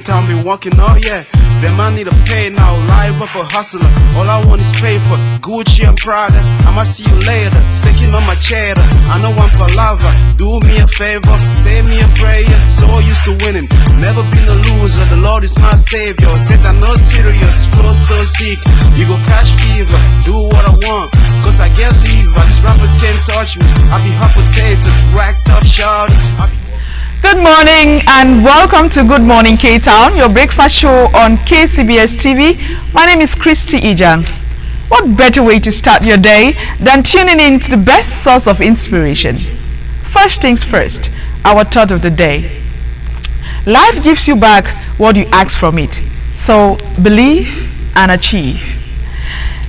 K-Town been walking, oh yeah. Them I need a pay now, live up a hustler. All I want is paper, Gucci and Prada. I'ma see you later, sticking on my cheddar. I know I'm palava, do me a favor, say me a prayer. So used to winning, never been a loser. The Lord is my savior. Said I know serious, flow so sick. You go catch fever, do what I want, cause I get liver. These rappers can't touch me. I be hot potatoes, racked up shawty. Good morning and welcome to Good Morning K-Town, your breakfast show on KCBS TV. My name is Christy Ijang. What better way to start your day than tuning in to the best source of inspiration? First things first, our thought of the day. Life gives you back what you ask from it. So believe and achieve.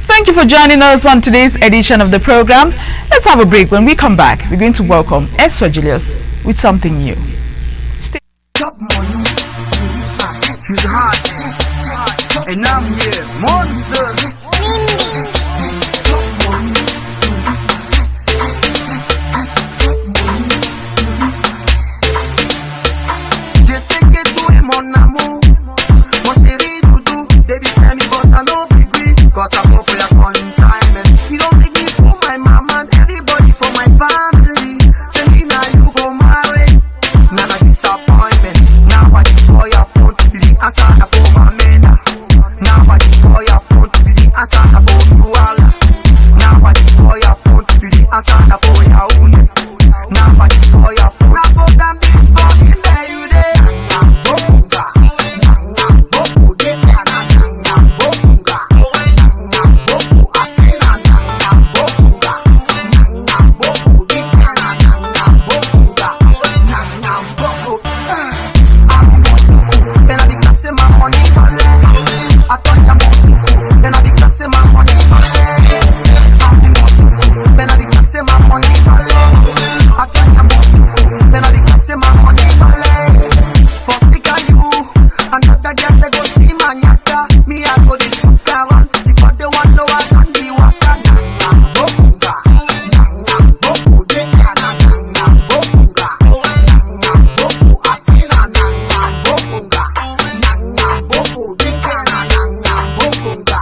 Thank you for joining us on today's edition of the program. Let's have a break. When we come back, we're going to welcome Esra Julius with something new. Top money, he's hot, and I'm here, monster. Top money, je sais que tu es mon amour, mon chéri doudou, baby tell me but I no agree, cause I hope for your consignment. You don't make me fool my mama and everybody for my family. Say me now you go marry, none of disappointment. Now I call your phone, did the answer na for my man. Now I call your phone, did the answer na for you all. Now I call your phone, did the answer na for your own. Now I call your phone, na for them this fucking day you day. Bokunga, boku this na bokunga, boku asena bokunga, boku this na bokunga, boku. Then I be classing my money I thought I'm more then I be classing my money I'm more then I be classing my money I thought I'm more then I be classing my money for sick of you, another girl say go see my nyata. Me I go the shoot around before they want know I done the waka. Bokunga, boku this bokunga, boku asina bokunga, boku this bokunga,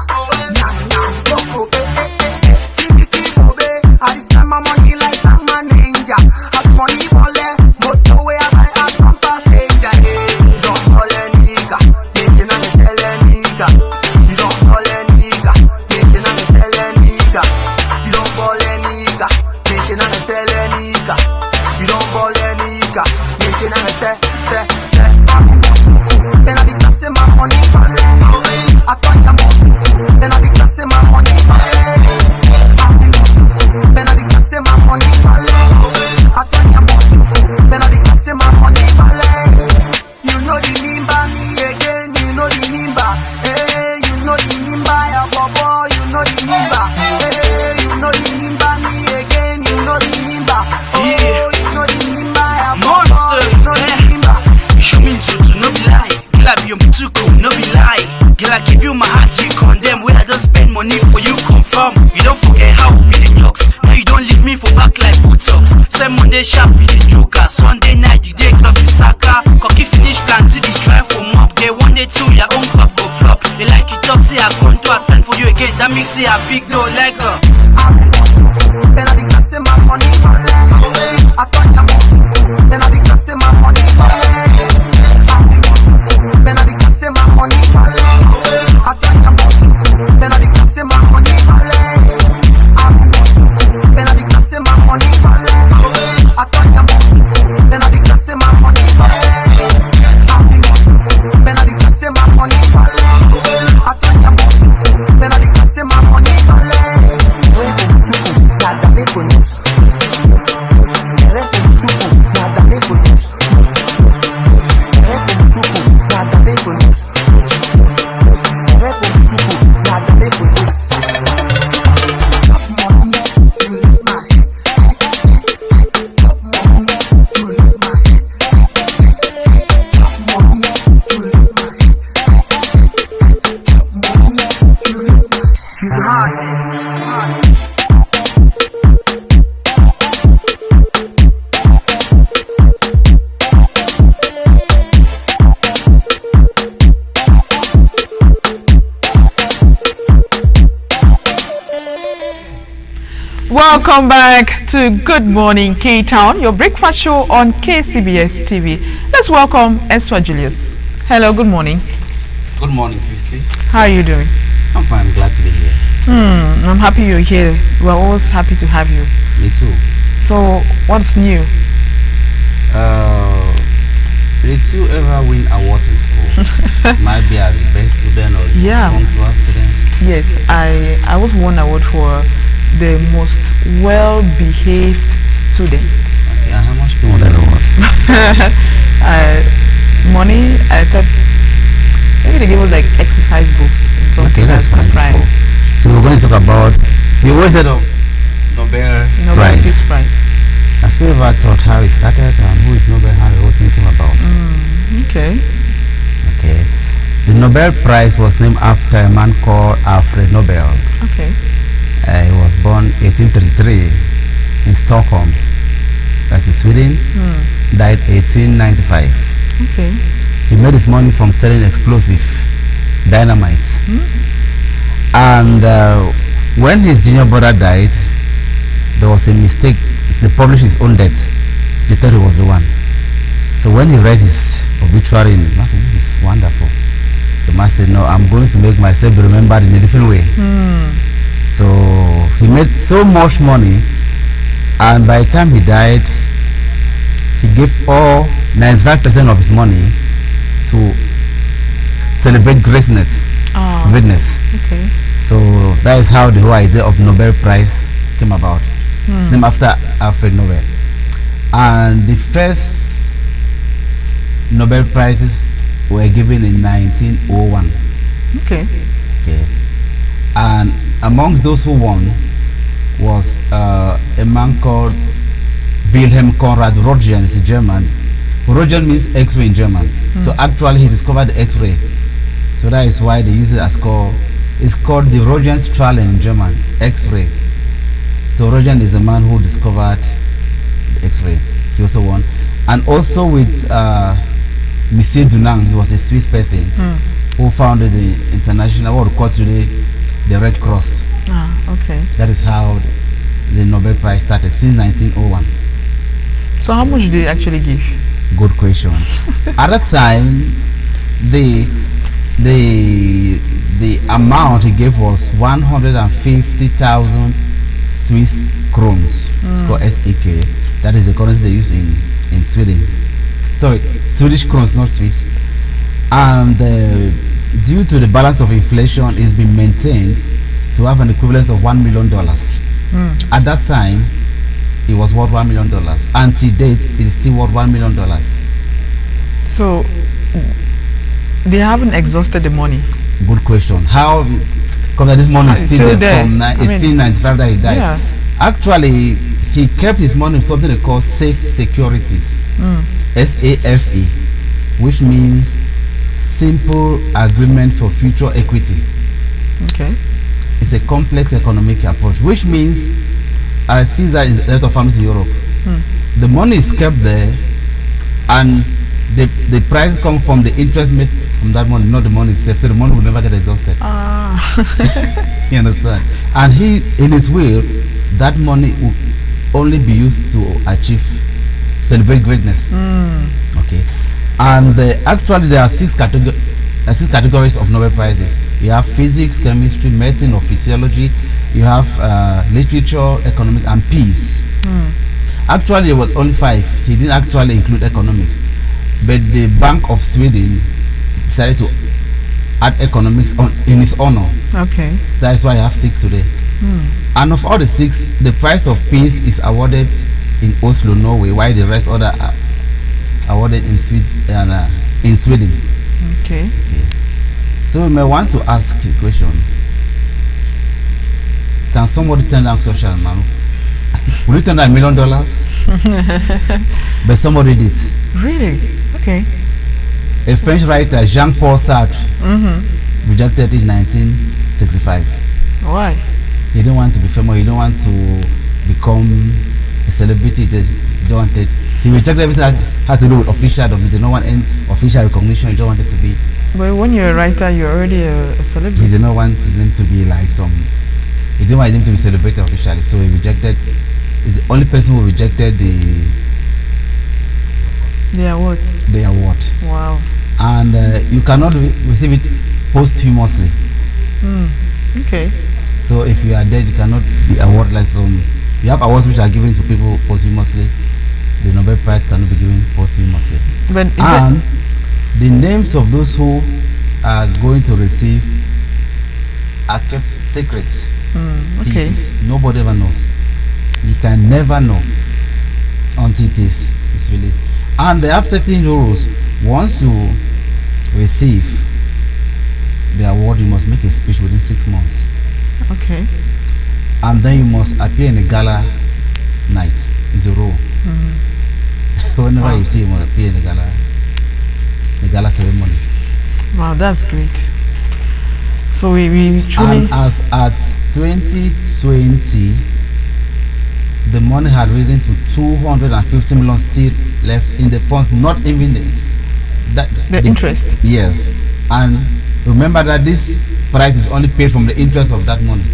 boku. CBC bobe, I spend my money like Batman Ninja. As money bole, motorway I buy a pump passenger. You don't call a nigga, thinking I'm a selling nigga. You don't call a nigga, thinking I'm a selling nigga. You don't call a nigga, thinking I'm a selling nigga. You don't call a nigga, thinking I'm a say. I'm more then I be classing my money I thought I'm more then I be classing my money I'm more then I be classing my money I thought I'm more then I be classing my money You know the nimba me again, you know the nimba. Hey, you know the nimba, ya bobo, you know the nimba. Hey, you know the nimba me again, you know the nimba. Oh, you know the nimba, ya bobo, you know the nimba. Show me to no be lie. Girl, I be your mutuku, no be lie. Girl, I give you my heart, you condemn. Where I don't spend money for you, confirm. You don't forget how we the knocks. Now you don't leave me for back like Botox. Say Monday sharp with the joker. Sunday night, the day club is soccer. Cocky finish plan, see the drive for mop. Day one, day two, your own cup go flop. They like you talk, say I come to I spend for you again. That makes it a big no like her. I'm more then I be classing my money I thought I'm more then I be classing my money I'm more then I be classing my money I thought I'm more then I be classing my money I'm more then I be classing my money I thought I'm more then I be classing my money I'm more then I be classing my money I thought I'm more then I be classing my money welcome back to Good Morning K-Town, your breakfast show on KCBS TV. Let's welcome Eswa Julius. Hello, good morning. Good morning, Christy. How are you doing? I'm fine, glad to be here. I'm happy you're here. We're always happy to have you. Me too. So, what's new? Did you ever win awards in school? Might be as the best student or the Yeah. most punctual student. Yes, I was won award for the most well-behaved student. Okay, and how much came on that award? Money, I thought maybe they gave us like exercise books and something. Okay, that's as a fine. prize. So we're going to talk about the always said of Nobel Nobel Peace Prize. Prize. Have you ever thought how it started and who is Nobel, how the whole thing came about? Okay. Okay. The Nobel Prize was named after a man called Alfred Nobel. Okay. He was born 1833 in Stockholm, that's in Sweden. Died 1895. Okay. He made his money from selling explosive dynamite. And when his junior brother died, there was a mistake. They published his own death. They thought he was the one. So when he read his obituary, the man said, "This is wonderful." The man said, "No, I'm going to make myself be remembered in a different way." So he made so much money, and by the time he died, he gave all 95% of his money to celebrate greatness. Greatness. Okay. So that is how the whole idea of Nobel Prize came about. It's named after Alfred Nobel. And the first Nobel Prizes were given in 1901. Okay. Okay. And amongst those who won was a man called Wilhelm Conrad Röntgen. Is a German. Röntgen means X-ray in German. So actually he discovered the X-ray. So that is why they use it as it's called the Röntgenstrahlen in German, X-rays. So Röntgen is the man who discovered the X-ray. He also won. And also with Monsieur Dunant, he was a Swiss person who founded the international, what we call today, the Red Cross. Okay. That is how the Nobel Prize started, since 1901. So how much did they actually give? Good question. At that time, the amount he gave was 150,000 Swiss crowns. It's called SEK. That is the currency they use in Sweden. Sorry, Swedish crowns, not Swiss. And due to the balance of inflation, it's been maintained to have an equivalence of $1 million. At that time, it was worth $1 million. Until date, it is still worth $1 million. So they haven't exhausted the money. Good question. How come that this money is still there from 1895 that he died? Yeah. Actually, he kept his money in something they call safe securities, SAFE, which means simple agreement for future equity. Okay. It's a complex economic approach, which means I see that in a lot of families in Europe. The money is kept there, and the price comes from the interest made from that money, not the money itself. So the money will never get exhausted. You understand? And he, in his will, that money will only be used to celebrate greatness. Okay. And actually, there are six categories of Nobel Prizes. You have physics, chemistry, medicine or physiology. You have literature, economic, and peace. Actually, there was only 5. He didn't actually include economics, but the Bank of Sweden decided to add economics in his honor. Okay. That is why I have 6 today. And of all the 6, the prize of peace is awarded in Oslo, Norway, while the rest other are awarded in Sweden. Okay. So we may want to ask a question. Can somebody turn down social man? Will you turn down $1 million? But somebody did. Really? Okay. A French writer, Jean-Paul Sartre, rejected it in 1965. Why? He didn't want to be famous. He didn't want to become a celebrity. He don't want it. He rejected everything that had to do with official. He did not want any official recognition. He just wanted to be. But when you're a writer, you're already a celebrity. He did not want his name to be like some He didn't want him to be celebrated officially, so he rejected. He's the only person who rejected the award. Wow. And you cannot receive it posthumously. Okay. So if you are dead, you cannot be awarded like some. You have awards which are given to people posthumously. The Nobel Prize cannot be given posthumously. But and the names of those who are going to receive are kept secret. Okay. Nobody ever knows. You can never know until it is released. And they have certain rules. Once you receive the award, you must make a speech within 6 months. Okay. And then you must appear in a gala night. It's a rule. Whenever you see, you must appear in the gala ceremony. Wow, that's great. So we truly. And as at 2020, the money had risen to 250 million still left in the funds, not even the interest. Yes. And remember that this price is only paid from the interest of that money.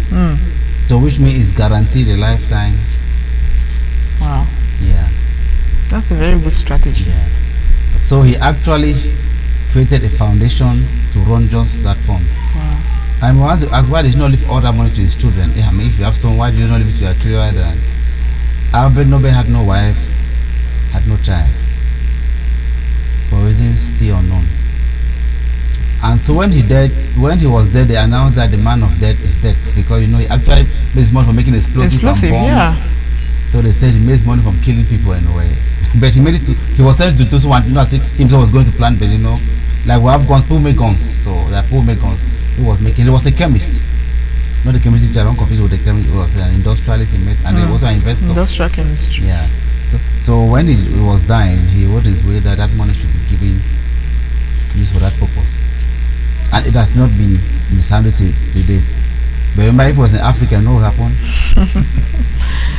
So which means it's guaranteed a lifetime. Wow. Yeah. That's a very good strategy. Yeah. So he actually created a foundation to run just that fund. Wow. I want to ask, why did you not leave all that money to his children? I mean, if you have someone, why did you not leave it to your children? Albert Nobel had no wife, had no child, for reasons still unknown. And so when he was dead, they announced that the man of death is dead, because he actually makes money from making explosive and bombs. Yeah. So they said he makes money from killing people anyway. But he was selling to those who wanted, as if himself was going to plant, but like we have guns, people make guns. So there are people make guns. He was a chemist. Not a chemist which I don't confuse with the chemist. He was an industrialist, and he was also an investor. Industrial chemistry. Yeah. So when he was dying, he wrote his will that money should be used for that purpose. And it has not been mishandled to date. But remember, if it was in Africa, you know what happened?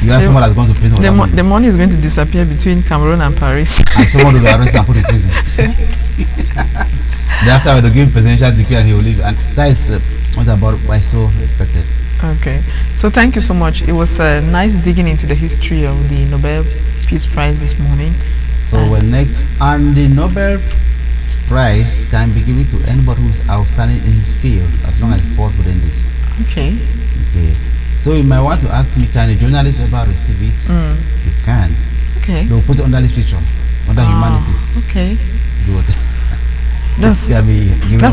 You have someone that's gone to prison. The money is going to disappear between Cameroon and Paris. And someone will be arrested and put in prison. Thereafter, they'll give him presidential decree and he will leave. And that is what about why so respected. Okay. So thank you so much. It was nice digging into the history of the Nobel Peace Prize this morning. So we're next. And the Nobel Prize can be given to anybody who is outstanding in his field, as long as it falls within this. Okay. So you might want to ask me, can a journalist ever receive it? You can. Okay. They'll put it under literature, under humanities. Okay. Good. That's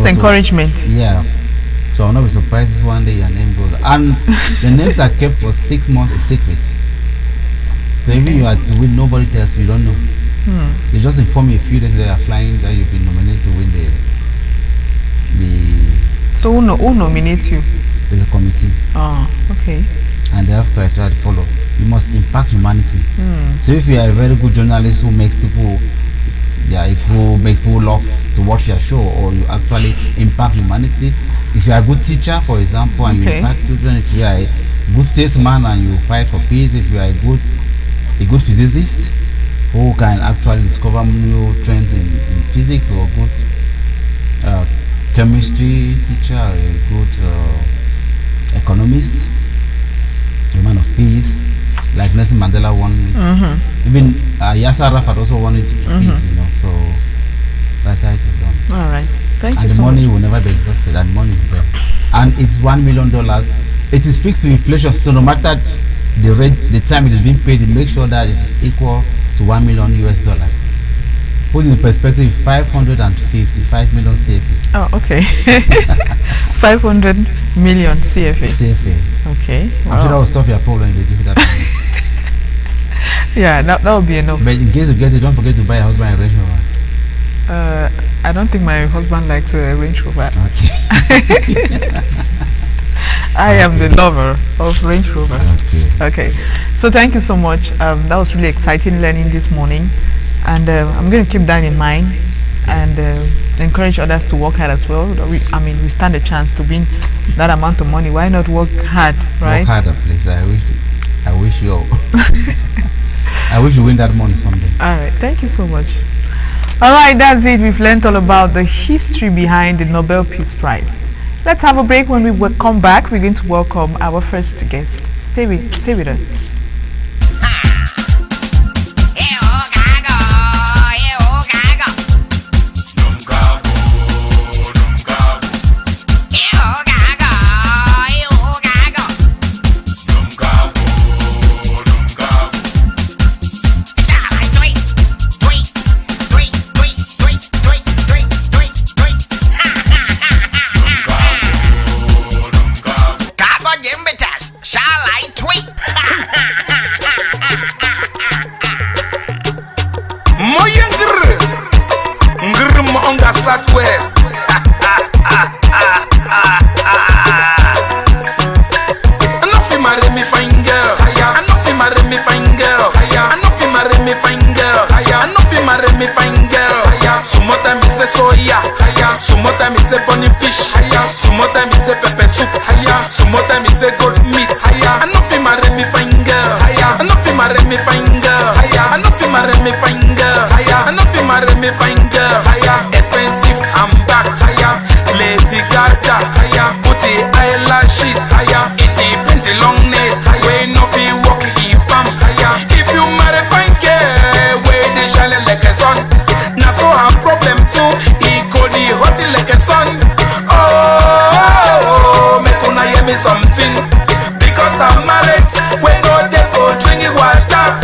encouragement. Yeah. So I'll not be surprised if one day your name goes. And the names are kept for 6 months a secret. So even you are to win, nobody tells you, don't know. They just inform you a few days later flying that you've been nominated to win the. So who nominates you? There's a committee. Oh, okay. And they have criteria to follow. You must impact humanity. So if you are a very good journalist who makes people, who makes people love to watch your show, or you actually impact humanity. If you are a good teacher, for example, and you impact children, if you are a good statesman and you fight for peace, if you are a good physicist who can actually discover new trends in physics, or a good chemistry teacher, or a good economist, a man of peace, like Nelson Mandela won it. Even Yasser Arafat also won it for peace, so that's how it is done. All right. Thank you and so the money much. will never be exhausted, and money is there. And it's $1 million. It is fixed to inflation, so no matter the rate, the time it is being paid, it makes sure that it is equal to $1 million US. Put in perspective, 555 million CFA. Oh, okay. 500 million CFA. CFA. Okay. I'm sure that will solve your problem if they give you that money. Yeah, that would be enough. But in case you get it, don't forget to buy a husband a Range Rover. I don't think my husband likes a Range Rover. Okay. I am the lover of Range Rover. Okay. So thank you so much. That was really exciting learning this morning. And I'm going to keep that in mind and encourage others to work hard as well. We stand a chance to win that amount of money. Why not work hard, right? Work harder, please. I wish you I wish you win that money someday. All right. Thank you so much. All right. That's it. We've learned all about the history behind the Nobel Peace Prize. Let's have a break. When we come back, we're going to welcome our first guest. Stay with us. Southwest. Enough you marry me fine girl. Enough you marry me fine girl. Enough you marry me fine girl. Enough you marry me fine girl. Some more time me say soya. Some more time me say bunny fish. Some more time me say pepper soup. Some more time me say goat meat. Enough you marry me fine girl. Enough you marry me fine girl. Enough you marry me fine girl. Enough you marry me fine girl. Expensive, I'm back. Lady Gaga, putty eyelashes, itty pinty long nails. Way no fee walk if I'm. If you marry fine girl, way they shine like a sun. Now so have problem too. He could be hot like a sun. Oh, make una hear me something. Because I'm married, we go there for drinking water.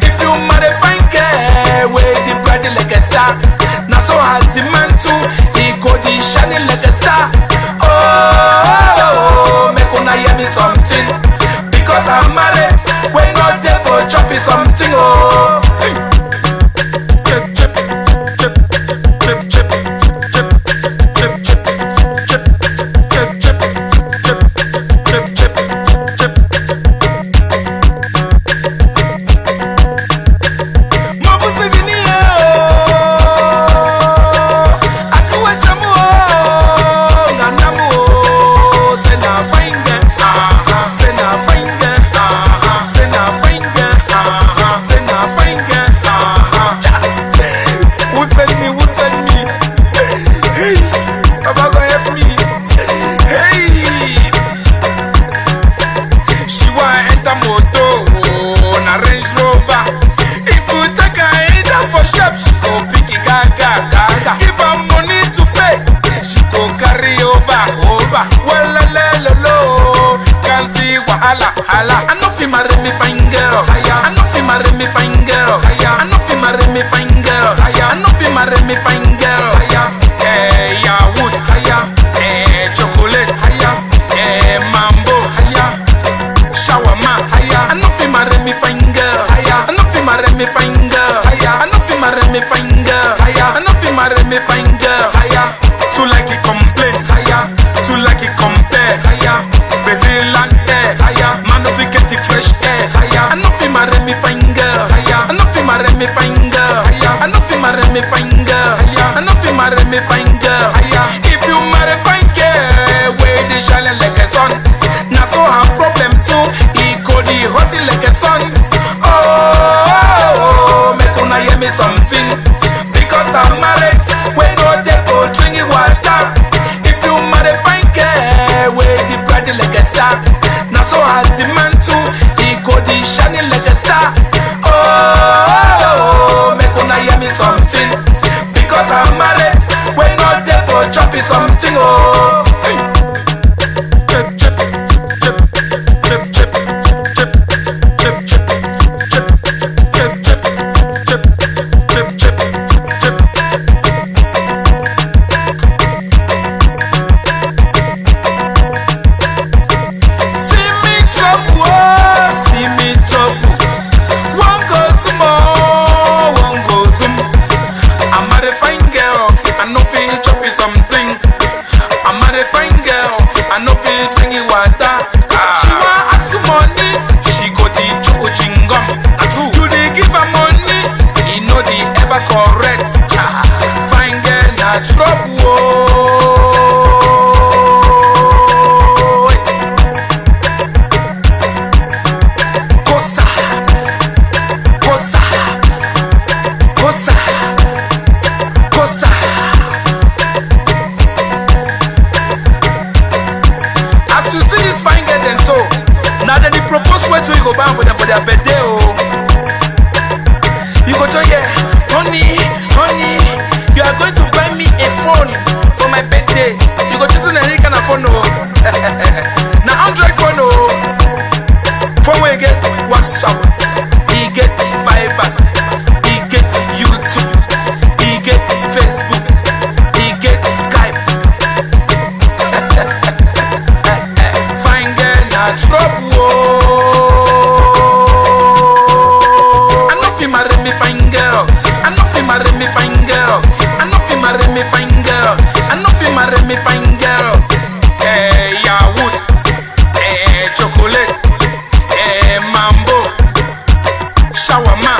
If you marry fine girl, way the bright like a star. Now so hard the man too. He go the shining like a star. Oh, make una hear me something. Because I'm married, we not there for chopping something. Oh, chip, chip, chip, chip, chip, chip, chip, chip, chip, chip, chip, chip, chip, chip, chip. Mabusi vinia, akuwe chamu, nganamu, sena fainge, sena fainge, sena fainge, sena fainge, who send me, hey, Baba go help me, hey, she want enter moto, na Range Rover, if you take her enter for shop, she go pick it gaga, give her money to pay, she go carry over, wallalelo, can see wahala, I know fi marry me fine girl, I know fi marry me fine girl, I know fi marry me fine girl, I know fi marry me fine girl, yeah, wood, chocolate, mambo, shawarma, I know fi marry me fine girl, I know fi marry me fine girl, I know fi marry me fine girl, I know fi marry me fine girl, too like it complain, too like it compare, Brazilian air, man of get the fresh air, I know fi marry me fine girl, I know fi marry me fine girl, I know fi marry me fine girl, I know fi marry me fine girl, if you marry fine girl, way they shine like a sun, now so have problem too, he could be hot like a sun, oh, make una hear me something, because I'm married, we go there for drinking water, if you marry fine girl, way the bright like a star, now so hard the man too, he go the shining like a star, oh, make una hear me something, because I'm married, we not there for chopping something, oh, chip, chip, chip, chip, chip, chip, chip, chip, chip, chip, chip, chip, chip, chip, chip. See me trouble, oh, see me trouble. One goes more, one goes I'm a fine girl, I know feel chopping something. I'm a fine girl, I know feel drinking water. She want ask you money, she go the choco chingum. You dey give her money, he know the ever correct. Fine girl, na trouble. Kosa, kosa, kosa, kosa. phone for my birthday. You go choose any kind of phone. Now Android phone. Phone where you get WhatsApp, he get Vibers, he get YouTube, he get Facebook, he get Skype. Fine girl, not trouble. I know fi marry me fine girl. I know fi marry me fine girl. I know fi marry me fine girl. I know fi marry me fine girl. Yeah, wood, chocolate, mambo, shawarma.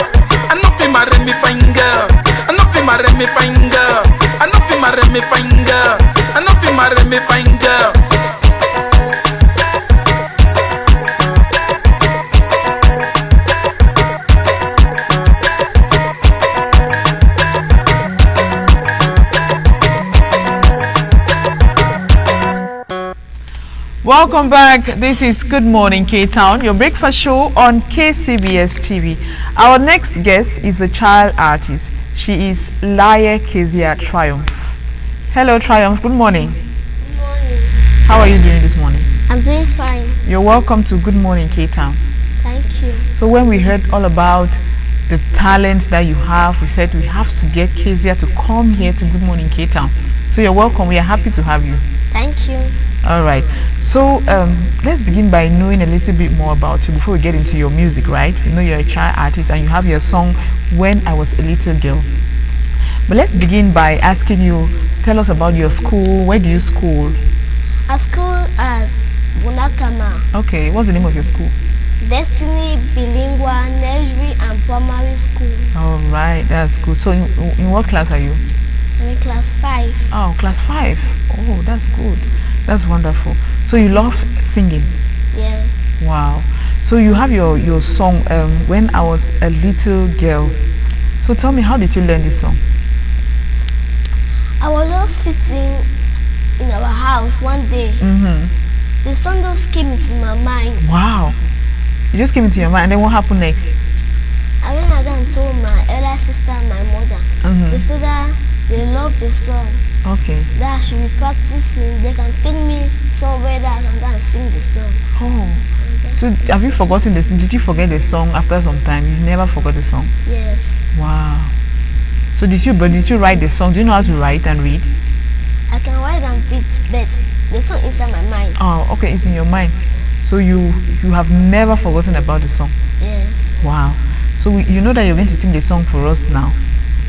I know fi marry me fine girl. I know fi marry me fine girl. I know fi marry me fine girl. I know fi marry me fine girl. Welcome back. This is Good Morning K-Town, your breakfast show on KCBS TV. Our next guest is a child artist. She is Laye Kezia Triumph. Hello Triumph, good morning. Good morning. How are you doing this morning? I'm doing fine. You're welcome to Good Morning K-Town. Thank you. So when we heard all about the talent that you have, we said we have to get Kezia to come here to Good Morning K-Town. So you're welcome. We are happy to have you. Thank you. All right. So let's begin by knowing a little bit more about you before we get into your music, right? We know you're a child artist and you have your song When I Was a Little Girl. But let's begin by asking you, tell us about your school. Where do you school? I school at Bunakama, Okay. What's the name of your school? Destiny Bilingual Nursery and Primary School. All right. That's good. So in what class are you? I'm in class 5. Oh, class 5. Oh, that's good. That's wonderful. So you love singing? Yeah. Wow. So you have your song When I Was a Little Girl. So tell me, how did you learn this song? I was just sitting in our house one day. The song just came into my mind. Wow. It just came into your mind, and then what happened next? I went again and told my elder sister and my mother. They said that they love the song. Okay. That I should be practicing. They can take me somewhere that I can go and sing the song. Oh. So have you forgotten this? Did you forget the song after some time? You never forgot the song? Yes. Wow. So did you write the song? Do you know how to write and read? I can write and beat, but the song inside my mind. Oh, okay, it's in your mind. So you have never forgotten about the song? Yes. Wow. So you know that you're going to sing the song for us now?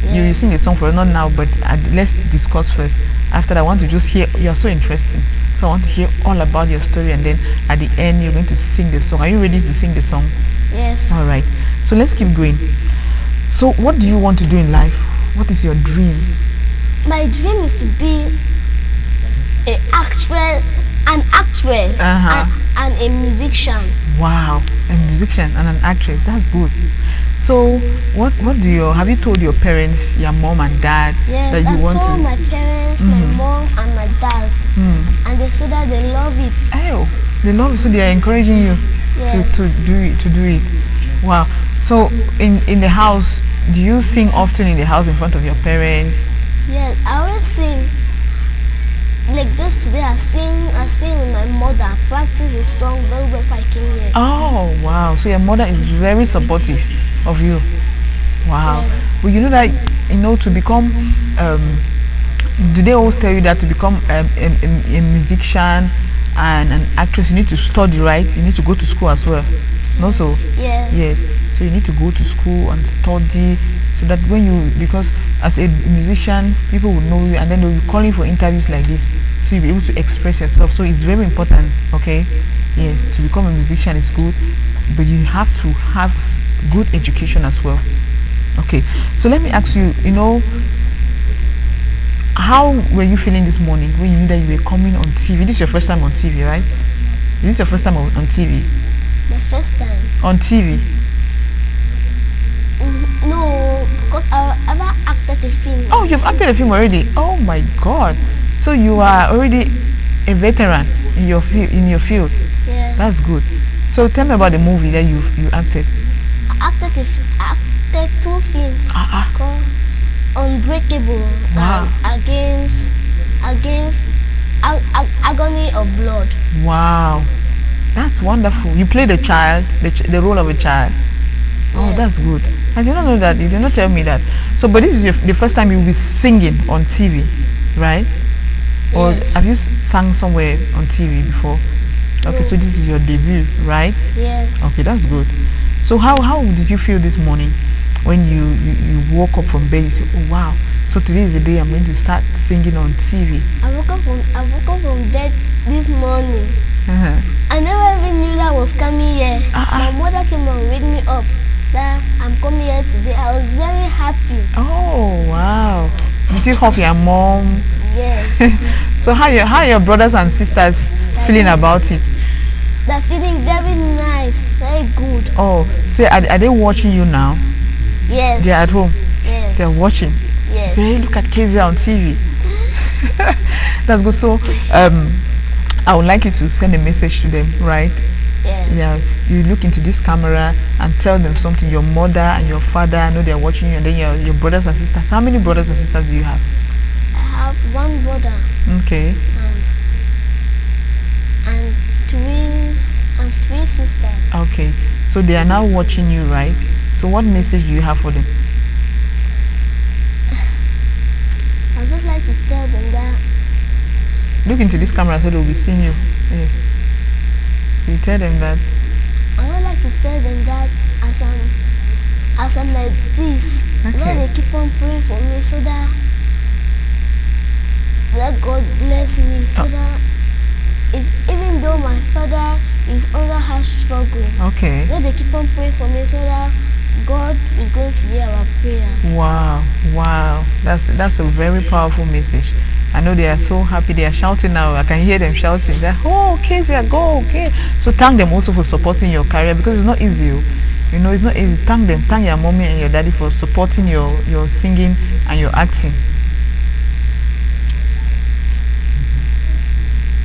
You Yes. sing the song for us, not now, but let's discuss first. After that, I want to just hear, you're so interesting. So I want to hear all about your story, and then at the end, you're going to sing the song. Are you ready to sing the song? Yes. All right. So let's keep going. So what do you want to do in life? What is your dream? My dream is to be an actress, and a musician. Wow, a musician and an actress. That's good. So what have you told your parents, your mom and dad, Yes, that you I want told to? my parents, my mom, and my dad, and they said that they love it. Oh, they love it, so they are encouraging you Yes. to do it. Wow. So in the house, do you sing often in the house in front of your parents? Yes, I always sing. Like this today, I sing with my mother. I practice the song very well before I came here. Oh wow. So your mother is very supportive of you. Wow. Yes. Well, you know that to become do they always tell you that to become a musician and an actress you need to study, right? You need to go to school as well. No, so Yes. yes. So you need to go to school and study, so that because as a musician, people will know you, and then they'll be calling for interviews like this, so you'll be able to express yourself. So it's very important, okay? Yes, to become a musician is good, but you have to have good education as well. Okay, so let me ask you, how were you feeling this morning when you knew that you were coming on TV? This is your first time on TV, right? Is this your first time on TV? My first time. On TV? No, because I ever acted a film. Oh, you've acted a film already. Oh my God! So you are already a veteran in your field. Yeah. That's good. So tell me about the movie that you acted. I acted 2 films called Unbreakable Wow. and Against agony of blood. Wow, that's wonderful. You play the child, the role of a child. Oh, Yes. that's good. I did not know that. You did not tell me that. So, but this is the first time you'll be singing on TV, right? Or Yes. have you sung somewhere on TV before? Okay, No. so this is your debut, right? Yes. Okay, that's good. So how did you feel this morning when you woke up from bed? You say, oh wow, so today is the day I'm going to start singing on TV. I woke up from bed this morning. Uh-huh. I never even knew that was coming here. Ah, My mother came and wake me up that I'm coming here today. I was very happy. Oh wow. Did you hug your mom? Yes. So how your brothers and sisters feeling about it? They're feeling very nice, very good. Oh, say are they watching you now? Yes. They're at home. Yes. They're watching. Yes. Say, hey, look at Kezia on TV. That's good. So I would like you to send a message to them, right? Yes. Yeah, you look into this camera and tell them something. Your mother and your father, I know they're watching you, and then your brothers and sisters. How many brothers and sisters do you have? I have one brother Okay. and three sisters. Okay. So they are now watching you, right? So what message do you have for them? I just like to tell them that Look into this camera so they'll be seeing you. Yes. You tell them that. I would like to tell them that as I'm like this, Okay. that they keep on praying for me so that God bless me, so that even though my father is under hard struggle, Okay. that they keep on praying for me so that God is going to hear our prayers. Wow, wow. That's a very powerful message. I know they are so happy. They are shouting now. I can hear them shouting. They're, oh, Kezia, go, okay. So thank them also for supporting your career, because it's not easy. You know, it's not easy. Thank them. Thank your mommy and your daddy for supporting your singing and your acting.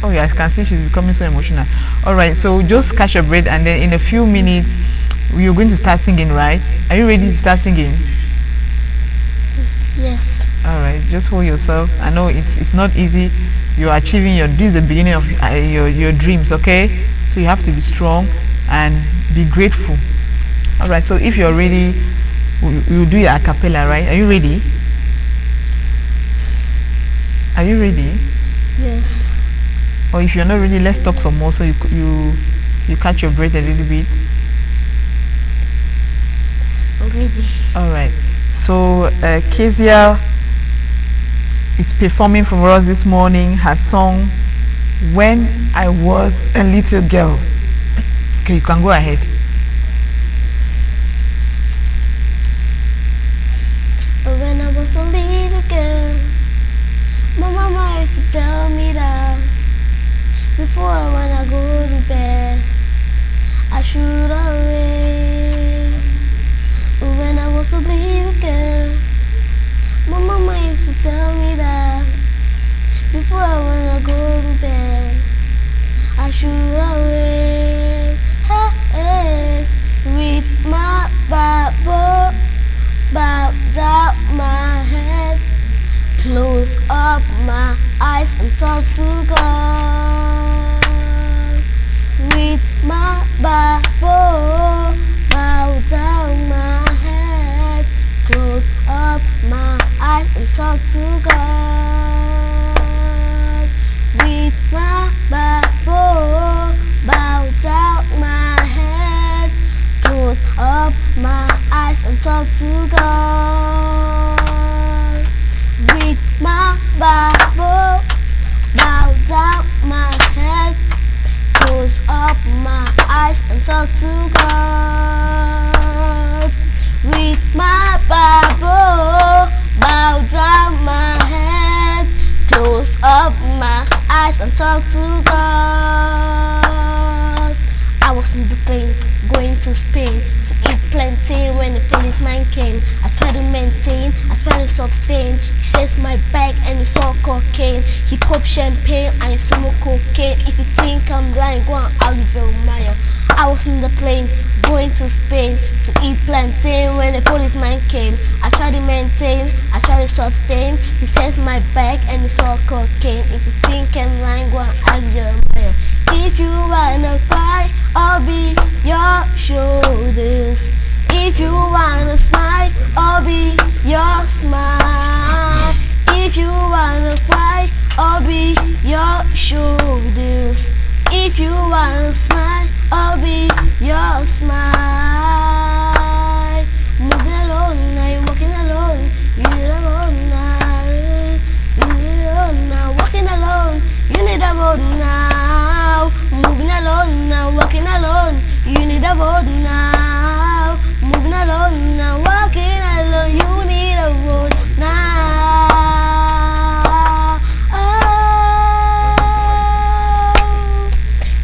Oh yeah, I can see she's becoming so emotional. All right, so just catch your breath, and then in a few minutes, you're going to start singing, right? Are you ready to start singing? Yes. All right, just hold yourself. I know it's not easy. You're achieving this is the beginning of your dreams, okay? So you have to be strong and be grateful. All right, so if you're ready, you do your a cappella, right? Are you ready? Are you ready? Yes. Or if you're not ready, let's talk some more so you catch your breath a little bit. I'm ready. All right. So Kezia is performing for us this morning her song "When I Was a Little Girl." Okay, you can go ahead. When I was a little girl, my mama used to tell me that before when I go to bed, I should away. When I was a little girl, my mama used to tell me that before when I go to bed, I should away. Yes, with my Bible, bow down my head, close up my eyes and talk to God. With my Bible, bow down my head, close up my eyes and talk to God. With my Bible, bow down my head, close up my eyes and talk to God. With my Bible, bow down my head, close up my eyes and talk to God. With my Bible, bow down my head, close up my eyes and talk to God. I was in the pain, going to Spain to eat plantain when the policeman came. I try to maintain, I try to sustain. He shakes my back and it's all cocaine. He pop champagne and he smoke cocaine. If you think I'm blind, go and argue Jeremiah. I was in the plane going to Spain to eat plantain when the policeman came. I try to maintain, I try to sustain. He says my back and it's all cocaine. If you think I'm lying, go and ask Jeremiah. If you wanna cry, I'll be your shoulders. If you wanna smile, I'll be your smile. If you wanna cry, I'll be your shoulders. If you wanna smile, I'll be your smile. Moving alone, now you're walking alone. You need a road now. You need a road now. Walking alone, you need a road now. Moving alone, now walking alone. You need a road now. Moving alone, now walking alone. You need a road now.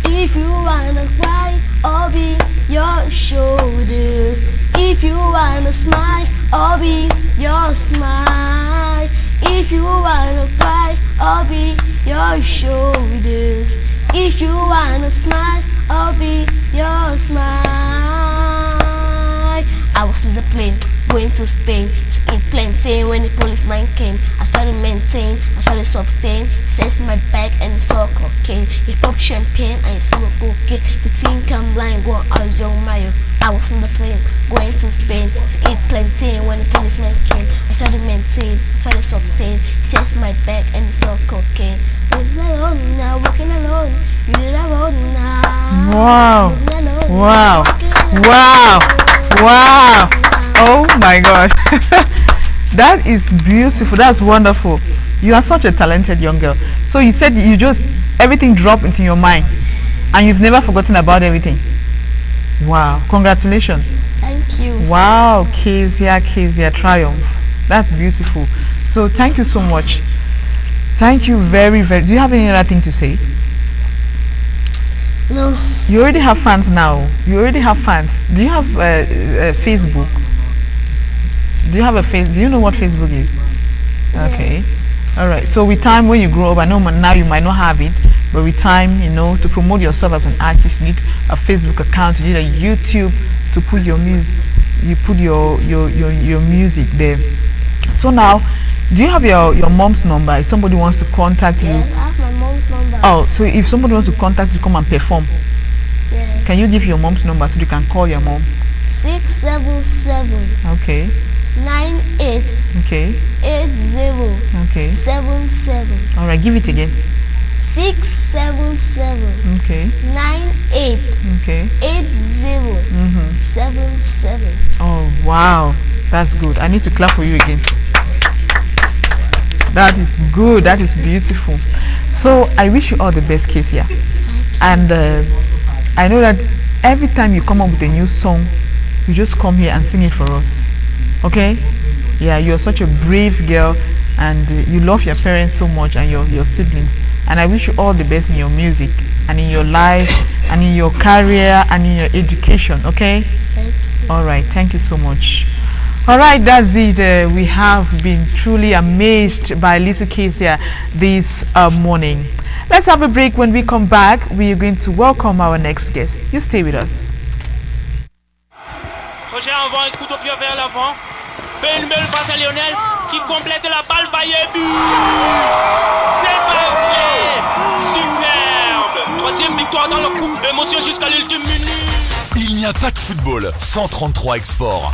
If you wanna cry, I'll be your shoulders. If you wanna smile, I'll be your smile. If you wanna cry, I'll be your shoulders. If you wanna smile, I'll be your smile. I was in the plane going to Spain to eat plantain when the policeman came. I started to maintain, I started to sustain. He says my back and it's all cocaine. He pop champagne and he smoke cocaine. The think I'm blind, go on Aljo Mayo. I was in the plane going to Spain to eat plantain when the policeman came. I started to maintain, I started to sustain. He says my back and it's all cocaine. Walking alone now, walking alone. You need a road now. Wow. Alone, Wow. alone. Wow. Wow. Oh my God. That is beautiful. That's wonderful. You are such a talented young girl. So you said you just, everything dropped into your mind and you've never forgotten about everything. Wow. Congratulations. Thank you. Wow. Kezia Triumph. That's beautiful. So thank you so much. Thank you very, very. Do you have any other thing to say? No. You already have fans now. You already have fans. Do you have Facebook? Do you have a face? Do you know what Facebook is? Okay. All right. So with time, when you grow up, I know now you might not have it, but with time, you know, to promote yourself as an artist, you need a Facebook account. You need a YouTube to put your music. You put your music there. So now, do you have your mom's number? If somebody wants to contact you. Yes, I have my mom's number. Oh, so if somebody wants to contact you, come and perform. Yeah. Can you give your mom's number so you can call your mom? 677 Okay. 98 Okay. 80 Okay. 77. All right. Give it again. 677 Okay. 98 Okay. 80 77. Oh wow, that's good. I need to clap for you again. That is good. That is beautiful. So I wish you all the best, Kezia. And I know that every time you come up with a new song, you just come here and sing it for us. Okay? Yeah, you're such a brave girl, and you love your parents so much and your siblings. And I wish you all the best in your music and in your life and in your career and in your education. Okay? Thank you. All right. Thank you so much. All right, that's it. We have been truly amazed by little Kezia this morning. Let's have a break. When we come back, we are going to welcome our next guest. You stay with us. Roger envoie un coup de pied vers l'avant. Fait une belle passe à Lionel qui complète la balle. Bayer but. C'est parfait. Superbe. Troisième victoire dans le groupe. Émotion jusqu'à l'ultime minute. Il n'y a pas de football sans 33 Export.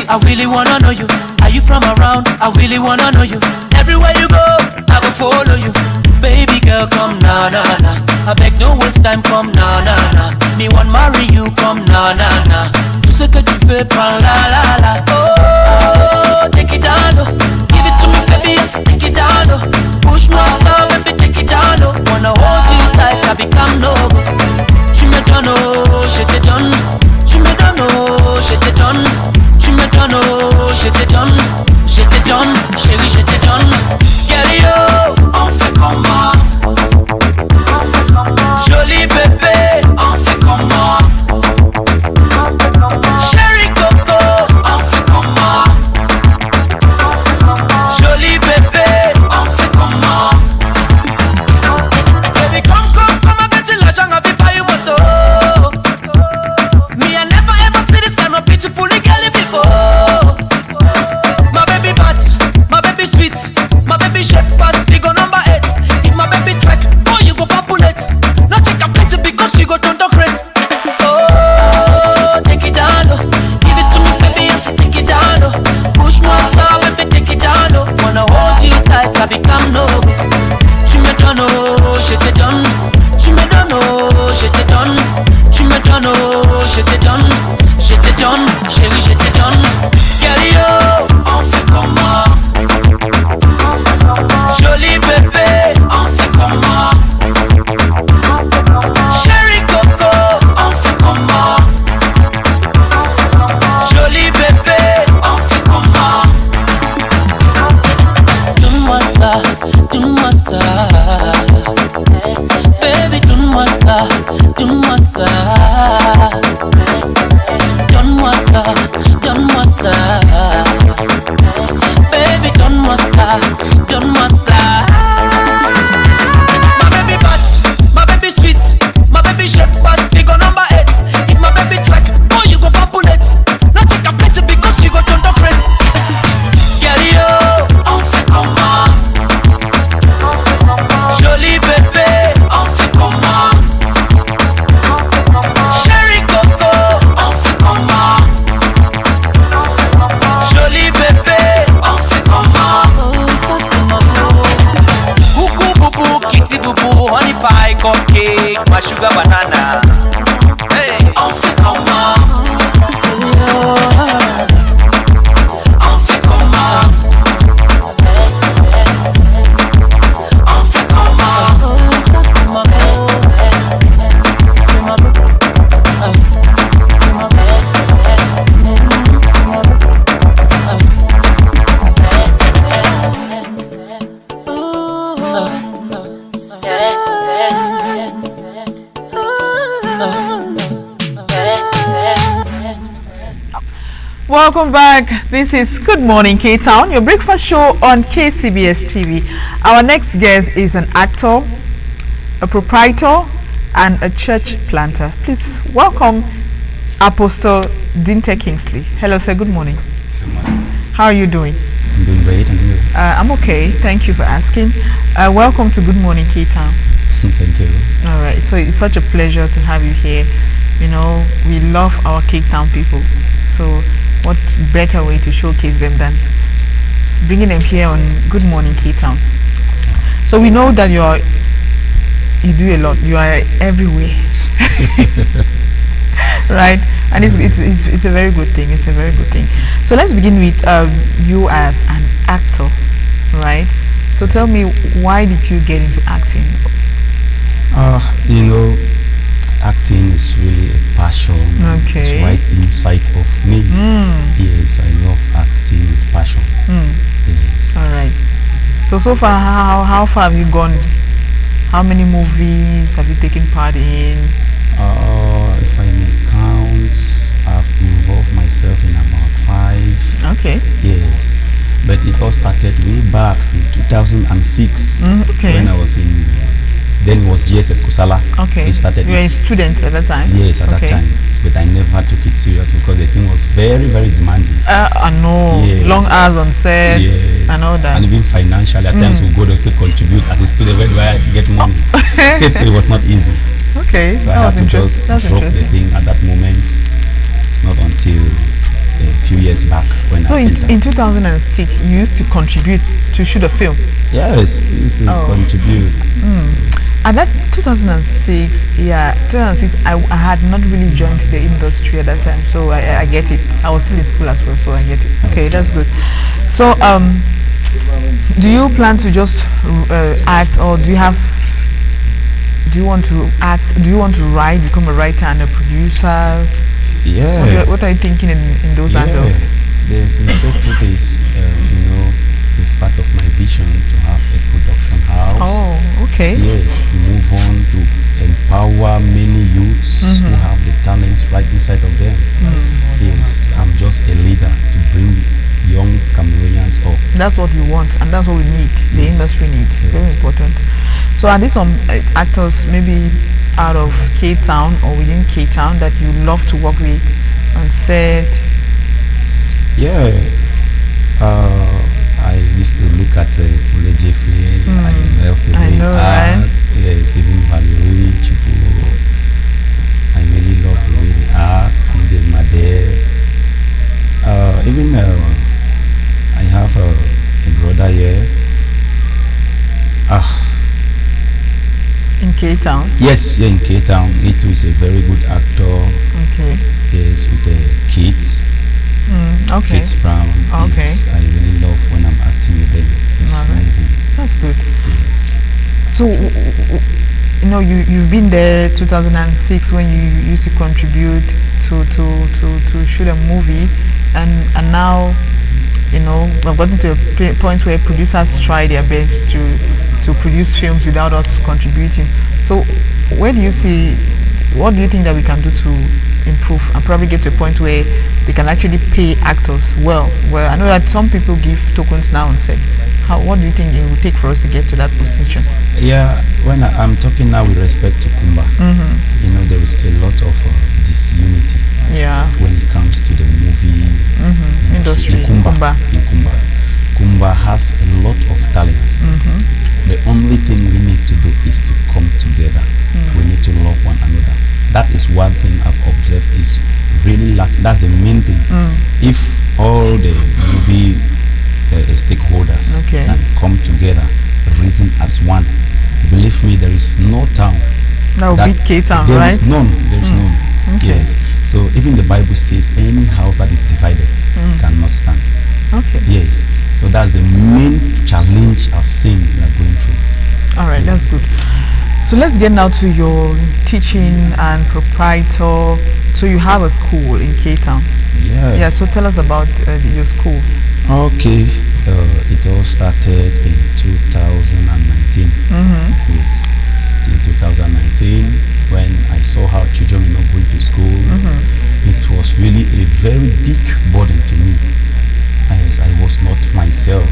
I really wanna know you. you from around? I really wanna know you. Everywhere you go, I will follow you. Baby girl, come na na na. I beg no waste time, come na na na. Me want marry you, come na na na. Tout ce que tu veux, prends la la la. Oh, take it down low. Give it to me, baby, yes, take it down low. Push my soul, baby, take it down low. Wanna hold you tight, I become noble. Tu me donnes, oh, je te donne. Tu me donnes, oh, je te donne. Tu me donnes, oh, je te donne. Je te donne, chérie, je te donne. Girl, yo, on fait comment? Joli bébé, on fait comment? Chérie Coco, on fait comment? Joli bébé, on fait comment? Baby, come, avec l'argent, on fait pas une moto. Me, I never ever see this kind of beautiful girl before. My baby bad, my baby sweet, my baby shape pass big on number 8. If my baby track, boy you go populate. Not take a pity because you go turn to Chris. Oh, take it down low. Give it to me baby, yes, take it down low. Push my soul, baby, take it down low. Wanna hold you tight, I become noble. Tu me donnes, oh, je te donne. Tu me donnes, oh, je te donne. Tu me donnes, oh, je te donne. Je te donne, chérie, je te donne. Girl, yo, on fait comment? Joli bébé, on fait comment? Chérie Coco, on fait comment? Joli bébé, on fait comment? Donne-moi ça, donne-moi ça. Baby, donne-moi ça, donne-moi ça. Donne-moi ça, donne-moi ça. Baby, donne-moi ça, donne-moi ça. My baby bad, my baby sweet, my baby shape pass big on number 8. If my baby track, boy you go populate. Not take a pity because you go turn to Chris. Girl, yo, on fait comment? Joli bébé, on fait comment? Chérie Coco, on fait comment? Joli bébé, on fait comment? Oh, ça c'est ma beau. Coucou boubou, kitty boubou, honey pie, cupcake, my sugar banana. Hey, on fait comment? On fait comment? On fait comment? Oh, ça c'est ma beau. C'est ma beau. C'est ma beau. Welcome back. This is Good Morning K-Town, your breakfast show on KCBS TV. Our next guest is an actor, a proprietor, and a church planter. Please welcome Apostle Dinte Kingsley. Hello, sir. Good morning. Good morning. How are you doing? I'm doing great, and you? I'm okay. Thank you for asking. Welcome to Good Morning K-Town. Thank you. All right. So it's such a pleasure to have you here. You know, we love our Cape Town people. So what better way to showcase them than bringing them here on Good Morning K-Town. So we know that you do a lot. You are everywhere. Right? And it's a very good thing. It's a very good thing. So let's begin with you as an actor, right? So tell me, why did you get into acting? You know, acting is really a passion. Okay. It's right inside of me. Yes, I love acting with passion. Yes. All right. So far, how far have you gone? How many movies have you taken part in? If I may count, I've involved myself in about 5. Okay. Yes. But it all started way back in 2006 okay. when I was in. Then it was GSS Kusala. Okay. We started. You were a student at that time? Yes, at that time. But I never took it serious because the thing was very, very demanding. I know. Yes. Long hours on set and all that. And even financially, at times we go to say contribute as a student where do I get money? So it was not easy. Okay. So I had to just drop the thing at that moment. Not until few years back when So I entered. in 2006, you used to contribute to shoot a film. Yes, I used to contribute. At that 2006, I had not really joined the industry at that time, so I get it. I was still in school as well, so I get it. Okay, that's good. So, do you plan to just act, or do you want to act? Do you want to write, become a writer and a producer? Yeah. What are you thinking in those angles? The sincere truth is, it's part of my vision to have a production house. Oh, okay. Yes, to move on to empower many youths who have the talent right inside of them. Yes, I'm just a leader to bring young Cameroonians up. That's what we want, and that's what we need. The industry needs. Very important. So, are there some actors maybe out of Cape Town or within Cape Town that you love to work with on set? Yeah. I used to look at Pule Jeffrey. I love the way he acts. Yes, even Valerie Chifu. I really love the way they act. Inde Made. Even I have a brother here. In Cape Town? Yes, in Cape Town. He too is a very good actor. Okay. Yes, with the kids. Okay. Kids Brown. Okay. Yes, I really love when I'm acting with them. It's amazing. That's good. Yes. So, you've been there 2006 when you used to contribute to shoot a movie, and now, we've gotten to a point where producers try their best to produce films without us contributing. So, what do you think that we can do to improve and probably get to a point where they can actually pay actors well? Well, I know that some people give tokens now and set. What do you think it will take for us to get to that position? Yeah, when I'm talking now with respect to Kumba, there is a lot of disunity. Yeah. When it comes to the movie industry in Kumba. Kumba has a lot of talent. The only thing we need to do is to come together. We need to love one another. That is one thing I've observed is really lacking. That's the main thing. If all the movie stakeholders can come together, reason as one, believe me, there is no town that will beat Cape Town, right? There is none. There is none. Okay. Yes. So even the Bible says any house that is divided cannot stand. Okay. Yes. So that's the main challenge I've seen we are going through. All right, that's good. So let's get now to your teaching and proprietor. So you have a school in Cape Town. Yeah. Yeah. So tell us about your school. Okay. It all started in 2019. Yes. In 2019, when I saw how children were not going to school, it was really a very big burden to me. Yes, I was not myself.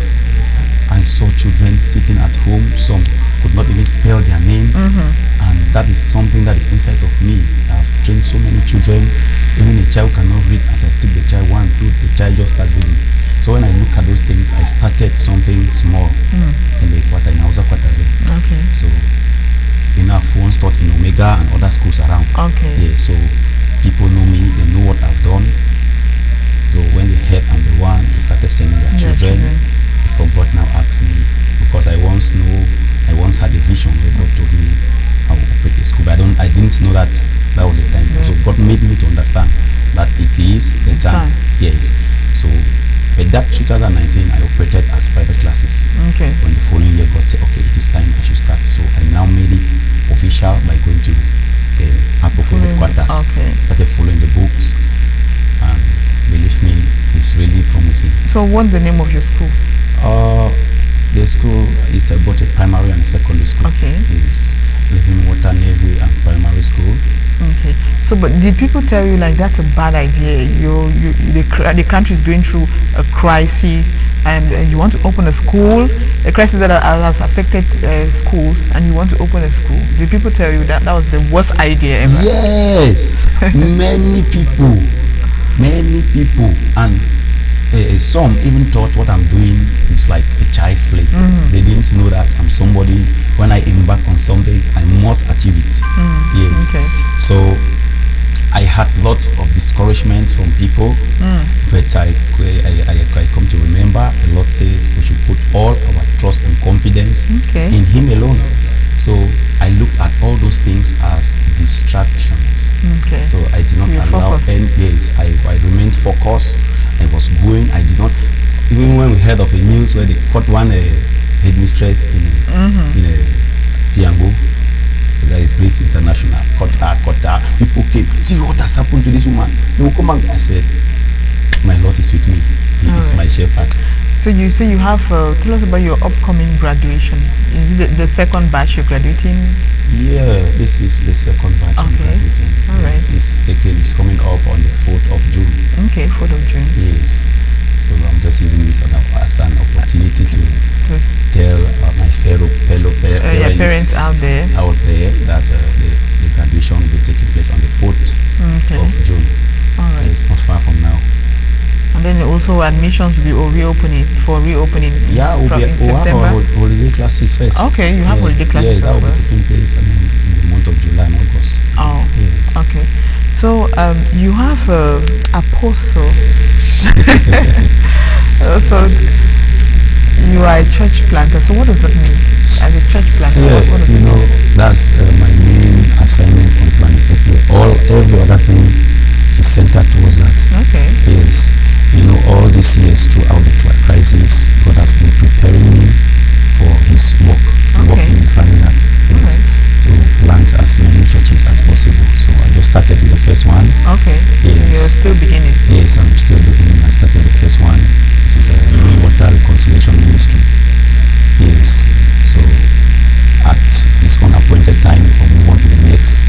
I saw children sitting at home. Some could not even spell their names, and that is something that is inside of me. I've trained so many children. Even a child cannot read. As I took the child 1, 2, the child just started reading. So when I look at those things, I started something small in the quarter, in Hausa quarter. Okay. So enough ones taught in Omega and other schools around. Okay. Yeah, so people know me, they know what I've done. So when they heard I'm the one, they started sending their children. They forgot now ask me, because I once had a vision where God told me I would operate a school, but I didn't know that was the time. So God made me to understand that it is the time. Yes. So but that 2019 I operated as private classes. Okay. When the following year God said, okay, it is time I should start. So I now made it official by going to the Apofo headquarters. Okay. Started following the books, and believe me, it's really promising. So what's the name of your school? The school is both a primary and a secondary school. Okay. It's Living Water Navy and Primary School. Okay. So, but did people tell you like that's a bad idea? The country is going through a crisis, and you want to open a school, a crisis that has affected schools, and you want to open a school? Did people tell you that was the worst idea ever? Yes, many people, and some even thought what I'm doing is like a child's play. They didn't know that I'm somebody. When I embark on something, I must achieve it. Yes. Okay. So I had lots of discouragements from people, but I come to remember the Lord says we should put all our trust and confidence in Him alone. So I looked at all those things as distractions. So I did not allow any. Yes, I remained focused. I was going. I did not. Even when we heard of a news where they caught one headmistress in a Tiango, that is Grace International, caught her. People came, see what has happened to this woman. They will come and I said, my Lord is with me. He is my shepherd. So you say you have, tell us about your upcoming graduation. Is it the second batch you're graduating? Yeah, this is the second batch I'm graduating. All right. It's coming up on the 4th of June. Okay, 4th of June. Yes. So I'm just using this as an opportunity to tell my fellow parents out there that the graduation will be taking place on the 4th of June. All right. It's not far from now. And then also admissions will be reopening Yeah, in September. We'll have holiday classes first. Okay, you have holiday classes as well. Yeah, that will be taking place in the month of July and August. Oh, yes. Okay. So you have apostle. So you are a church planter. So what does that mean? As a church planter, what does it mean? That's my main assignment on planet Earth. Every other thing is centered towards that. Okay. Yes. All these years throughout the crisis, God has been preparing me for His work, to work in His vineyard. Yes. To plant as many churches as possible. So I just started with the first one. Okay. Yes. So you're still beginning. Yes, I'm still beginning. I started the first one, which is a water reconciliation ministry. Yes. So at His own appointed time, I'll move on to the next.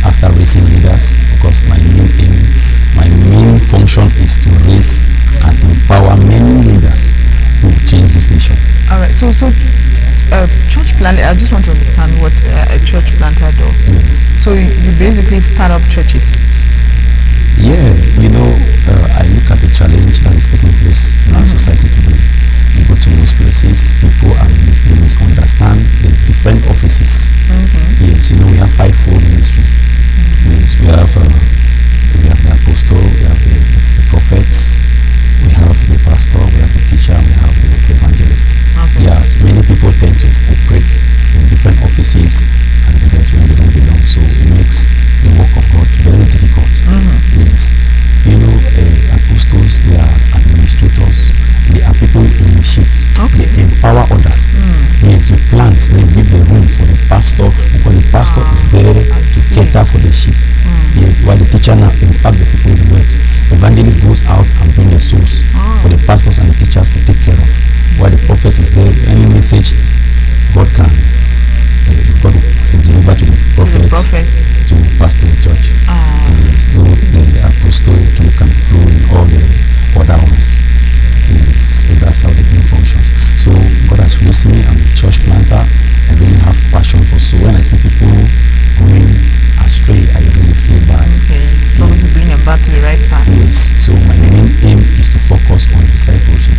After raising leaders, because my main function is to raise and empower many leaders who will change this nation. All right. So church planter. I just want to understand what a church planter does. Yes. So you basically start up churches. Yeah, I look at the challenge that is taking place in our society today. You go to most places, people they misunderstand the different offices. Yes, we have 5-fold ministry. Yes, we have the apostle, we have the prophets, we have the pastor, we have the teacher, we have the evangelist. Okay. Yes, many people tend to operate in different offices and the rest when they don't belong. So it makes the work of God very difficult. Yes. Apostles, they are administrators, they are people who initiate, they empower others. Yes, you plant, then you give the room for the pastor, because the pastor is there to cater for the sheep. Yes, while the teacher now impacts the people in the word. The evangelist goes out and brings the souls for the pastors and the teachers to take care of. While the prophet is there, any message God can deliver to the prophet, to pastor the church. Yes, the apostle can flow in all the other ones. Yes, that's how the thing functions. So God has raised me. I'm a church planter. I really have passion for soul. When I see people going astray, I really feel bad. Okay, struggle to bring them back to the right path. Yes, so my main aim is to focus on discipleship.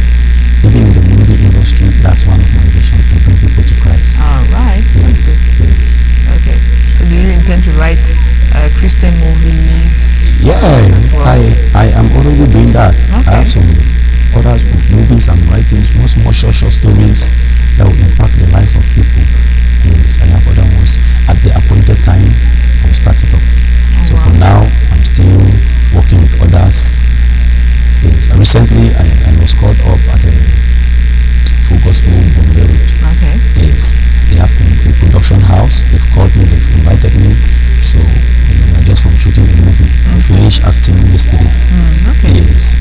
Even in the movie industry, that's one of my visions, to bring people to Christ. All right, yes, that's good. Yes. Okay, so do you intend to write Christian movies? Yeah, well? I am already doing that. Okay. I have some other movies and writings, more short stories that will impact the lives of people. Yes, I have other ones. At the appointed time, I will start it up. So for now, I'm still working with others. Yes. Recently, I was called up at the Full Gospel Bombay Road. Okay. Yes, they have a production house. They've called me. They've invited me. So we are just from shooting a movie. We finished acting yesterday. Okay. Yes.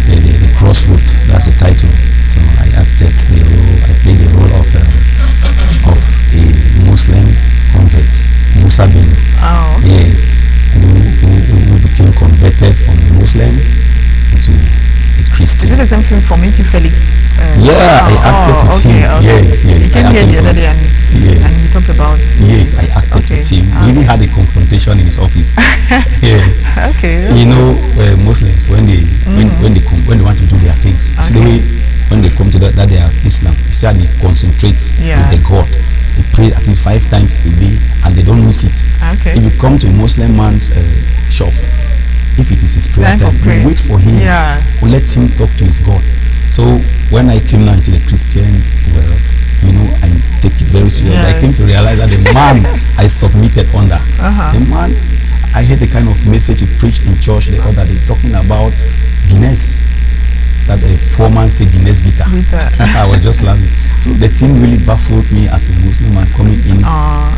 The Crossroad. That's the title. So I acted the role. I played the role of a Muslim convert, Musa Bin. Oh. Yes. Who became converted from a Muslim to a Christian. Is it the same film for Mickey Felix? I acted with him. Okay. Yes. He came here the other day and he talked about. Yes, I acted with him. We even had a confrontation in his office. Yes. Okay. Muslims when they want to do their things. See the way when they come to that they are Islam. You see how they concentrate with the God. They pray at least 5 times a day and they don't miss it. Okay. If you come to a Muslim man's shop, if it is his prayer time, you wait for him. Or let him talk to his God. So when I came now into the Christian world, you know, I take it very seriously. I came to realize that the man I submitted under, the man, I heard the kind of message he preached in church the other day, talking about Guinness. That the poor man said Guinness bitter. I was just laughing. So the thing really baffled me as a Muslim man coming in.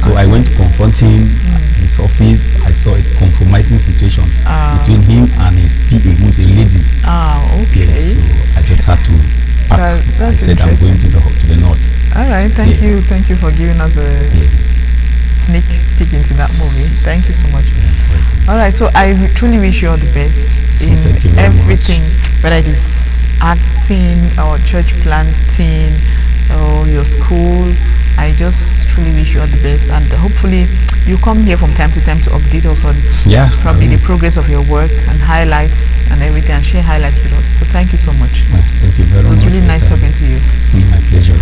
So I went to confront him in his office. I saw a compromising situation between him and his PA, who is a lady. Okay. So I just had to pack. I said I'm going to the north. All right. Thank you. Thank you for giving us a sneak peek into that movie. Thank you so much. All right. So I truly wish you all the best in everything, whether it is acting or church planting or your school. I just truly wish you all the best, and hopefully you come here from time to time to update us on probably the progress of your work and highlights and everything, and share highlights with us. So thank you so much. Thank you very much. It was really nice talking to you. My pleasure.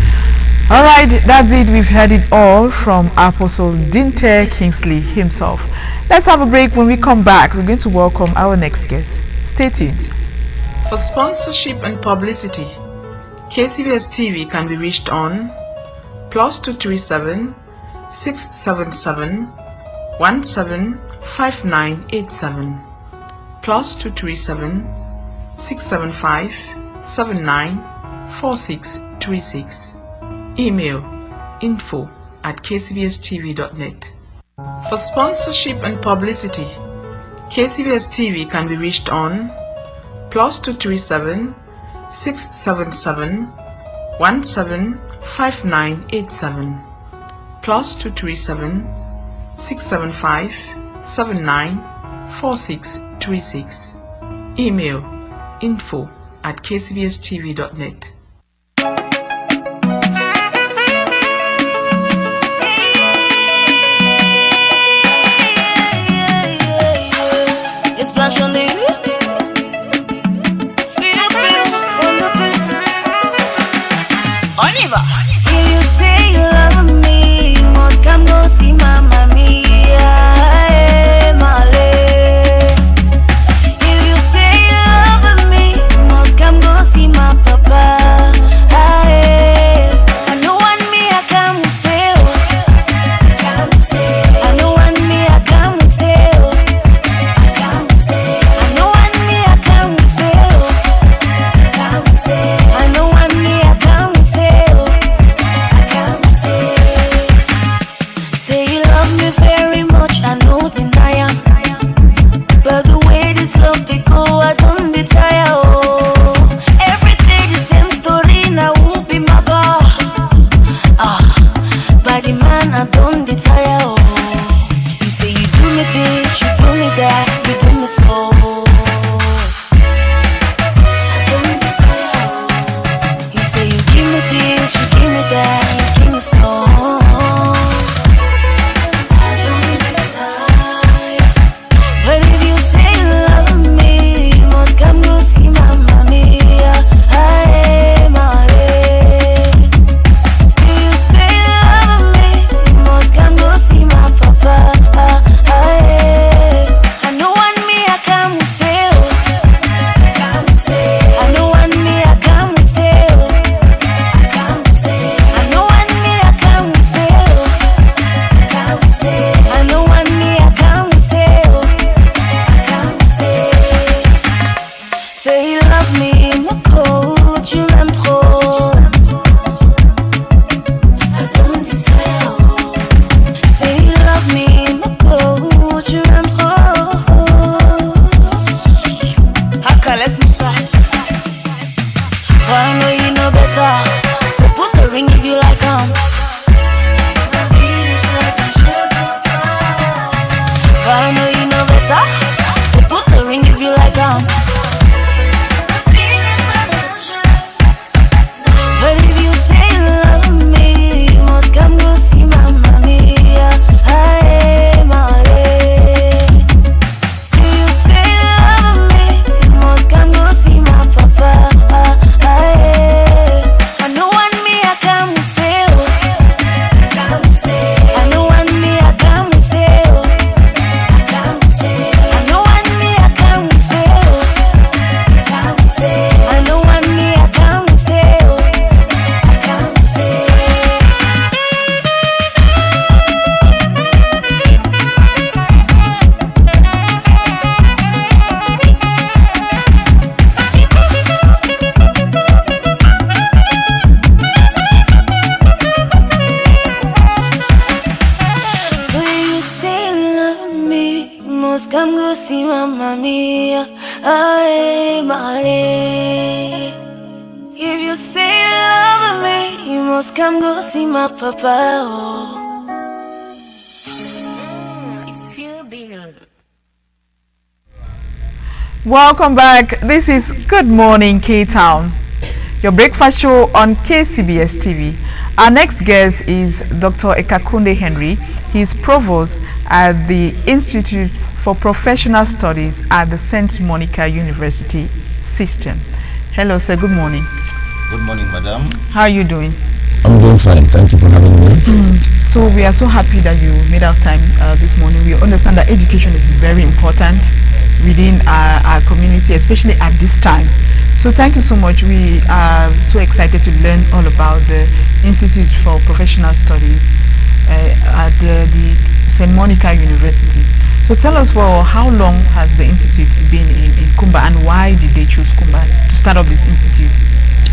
All right, that's it. We've heard it all from Apostle Dinte Kingsley himself. Let's have a break. When we come back, we're going to welcome our next guest. Stay tuned. For sponsorship and publicity, KCBS TV can be reached on +237 677 175987 +237 675 794636. Email info@kcbstv.net. For sponsorship and publicity, KCBS TV can be reached on +237 677 175987 +237 675 794636. Email info@kcbstv.net. Aye, Mare. If you say you love me, you must come go see my papa. Oh. It's Phil Bill. Welcome back. This is Good Morning K-Town, your breakfast show on KCBS TV. Our next guest is Dr. Ekakunde Henry. He is provost at the Institute for Professional Studies at the St. Monica University System. Hello, sir. Good morning. Good morning, madam. How are you doing? I'm doing fine. Thank you for having me. So we are so happy that you made out time this morning. We understand that education is very important within our community, especially at this time. So thank you so much. We are so excited to learn all about the Institute for Professional Studies at the St. Monica University. So tell us, for how long has the institute been in Kumba, and why did they choose Kumba to start up this institute?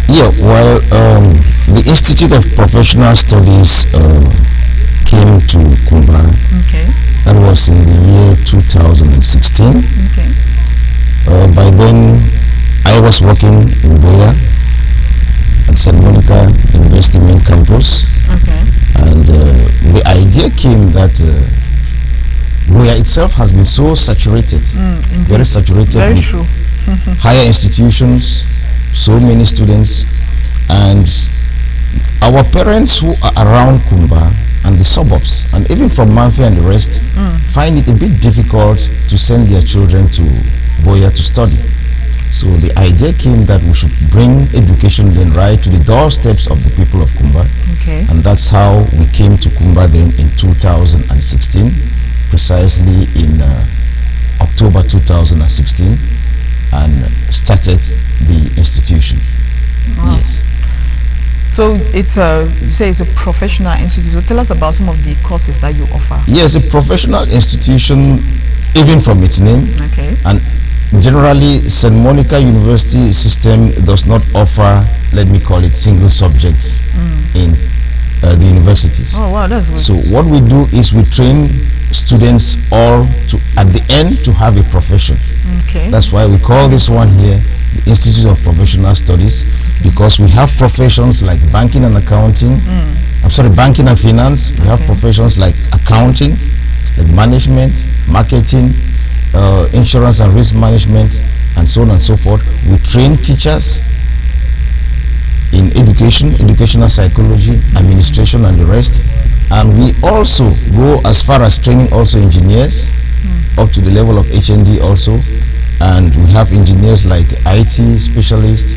Yeah, well, the Institute of Professional Studies came to Kumba. Okay. That was in the year 2016. Okay. By then, I was working in Boya at St. Monica University main campus. Okay. And the idea came that Boya itself has been so saturated, very saturated. Very with true. higher institutions, so many students, and our parents who are around Kumba and the suburbs, and even from Manfi and the rest, find it a bit difficult to send their children to Boya to study. So the idea came that we should bring education then right to the doorsteps of the people of Kumba. Okay. And that's how we came to Kumba then in 2016, precisely in October 2016, and started the institution. Wow. Yes. So it's you say it's a professional institute. So tell us about some of the courses that you offer. Yes, a professional institution, even from its name. Okay. And generally, St. Monica University System does not offer, let me call it, single subjects in the universities. Oh wow, that's good. So what we do is we train students all to, at the end, to have a profession. Okay. That's why we call this one here the Institute of Professional Studies, because we have professions like banking and accounting. I'm sorry, banking and finance. We have professions like accounting, like management, marketing, insurance and risk management, and so on and so forth. We train teachers in education, educational psychology, administration, and the rest. And we also go as far as training also engineers up to the level of HND also. And we have engineers like IT specialists,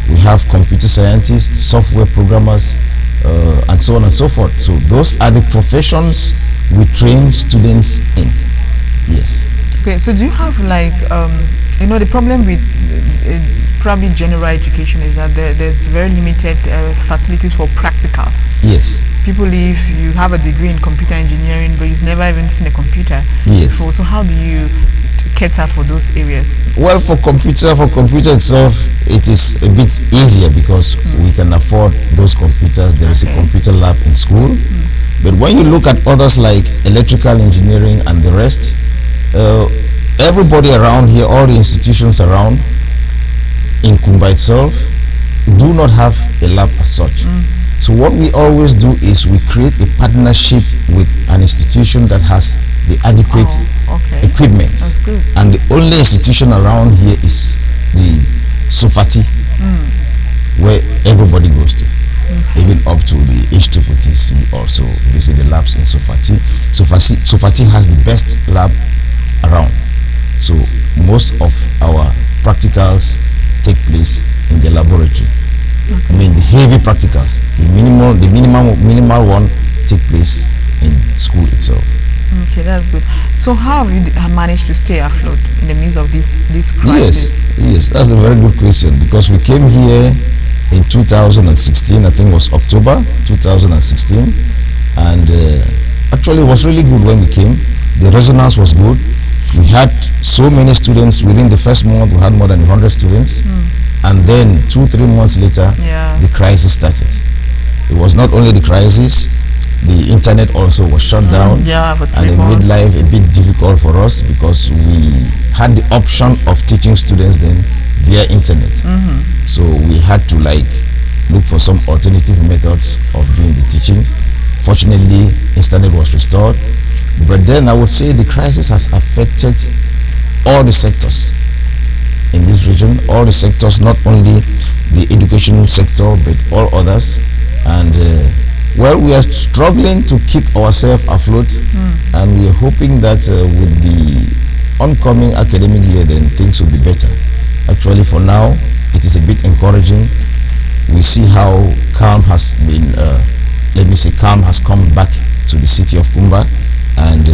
we have computer scientists, software programmers, and so on and so forth. So those are the professions we train students in. Yes. Okay, so do you have like, the problem with probably general education is that there's very limited facilities for practicals. Yes. People leave, you have a degree in computer engineering, but you've never even seen a computer before. So how do you cater for those areas? Well, for computer itself, it is a bit easier because we can afford those computers. There is a computer lab in school. But when you look at others like electrical engineering and the rest, everybody around here, all the institutions around in Kumba itself, do not have a lab as such. So what we always do is we create a partnership with an institution that has the adequate equipment. That's good. And the only institution around here is the Sofati, where everybody goes to. Even up to the HTTC also visit the labs in Sofati. Sofati has the best lab around. So most of our practicals take place in the laboratory. I mean the heavy practicals, the minimal one take place in school itself. Okay, that's good. So how have you managed to stay afloat in the midst of this crisis? Yes, that's a very good question, because we came here in 2016, I think it was October 2016, and actually it was really good when we came. The resonance was good. We had so many students. Within the first month we had more than 100 students, and then 2-3 months later the crisis started. It was not only the crisis, the internet also was shut down, yeah, for 3 and it months. made life a bit difficult for us because we had the option of teaching students then via internet. So we had to like look for some alternative methods of doing the teaching. Fortunately, internet was restored, but then I would say the crisis has affected all the sectors in this region, all the sectors, not only the education sector but all others. And well, we are struggling to keep ourselves afloat, and we are hoping that with the oncoming academic year then things will be better. Actually, for now it is a bit encouraging. We see how calm has been calm has come back to the city of Kumba, and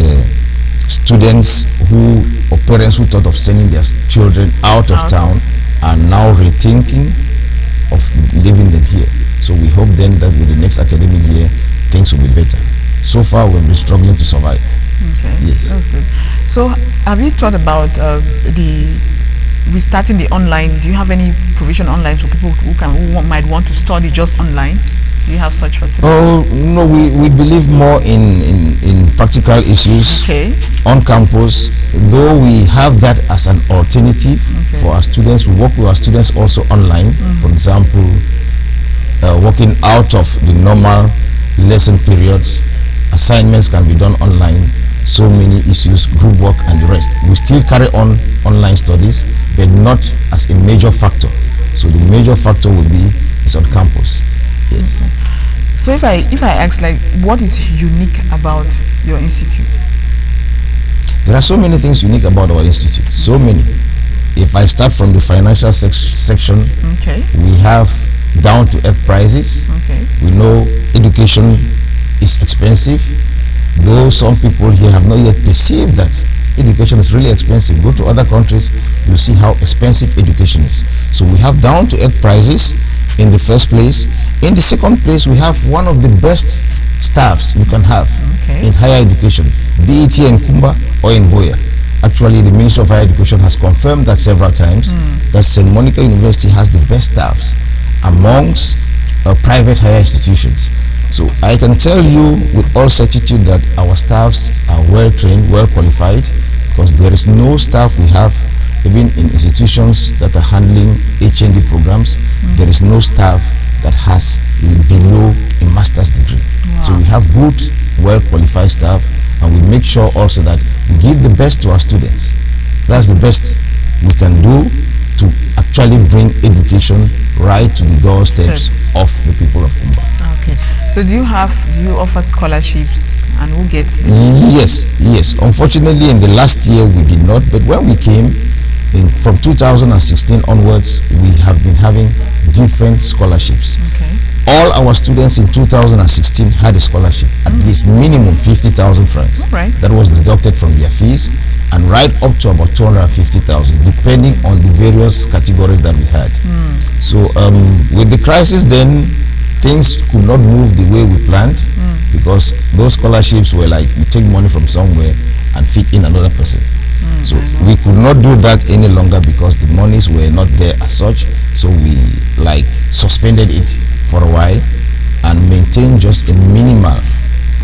students or parents who thought of sending their children out of town are now rethinking of leaving them here. So we hope then that with the next academic year things will be better. So far we've been struggling to survive. Okay, yes, that's good. So have you thought about the restarting the online? Do you have any provision online for people who might want to study just online? Do you have such facilities? Oh no, we believe more in practical issues on campus, though we have that as an alternative for our students. We work with our students also online. For example, working out of the normal lesson periods, assignments can be done online, so many issues, group work and the rest. We still carry on online studies, but not as a major factor. So the major factor will be is on campus. Yes. Okay. So if I ask, like, what is unique about your institute? There are so many things unique about our institute. So many. If I start from the financial section, we have down to earth prices. We know education is expensive, though some people here have not yet perceived that education is really expensive. Go to other countries, you'll see how expensive education is. So we have down to earth prices in the first place. In the second place, we have one of the best staffs you can have in higher education, be it here in Kumba or in Boya. Actually, the Ministry of Higher Education has confirmed that several times, that St. Monica University has the best staffs amongst private higher institutions. So I can tell you with all certitude that our staffs are well trained, well qualified, because there is no staff we have, even in institutions that are handling HND programs, there is no staff that has below a master's degree. So we have good, well qualified staff, and we make sure also that we give the best to our students. That's the best we can do to actually bring education right to the doorsteps of the people of Kumba. Okay. So do you offer scholarships, and who gets them? Yes. Unfortunately, in the last year we did not, but when we came from 2016 onwards, we have been having different scholarships. All our students in 2016 had a scholarship, at least minimum 50,000 francs. That was deducted from their fees, and right up to about 250,000, depending on the various categories that we had. So with the crisis then, things could not move the way we planned, because those scholarships were like, we take money from somewhere and fit in another person. So we could not do that any longer because the monies were not there as such. So we like suspended it for a while and maintained just a minimal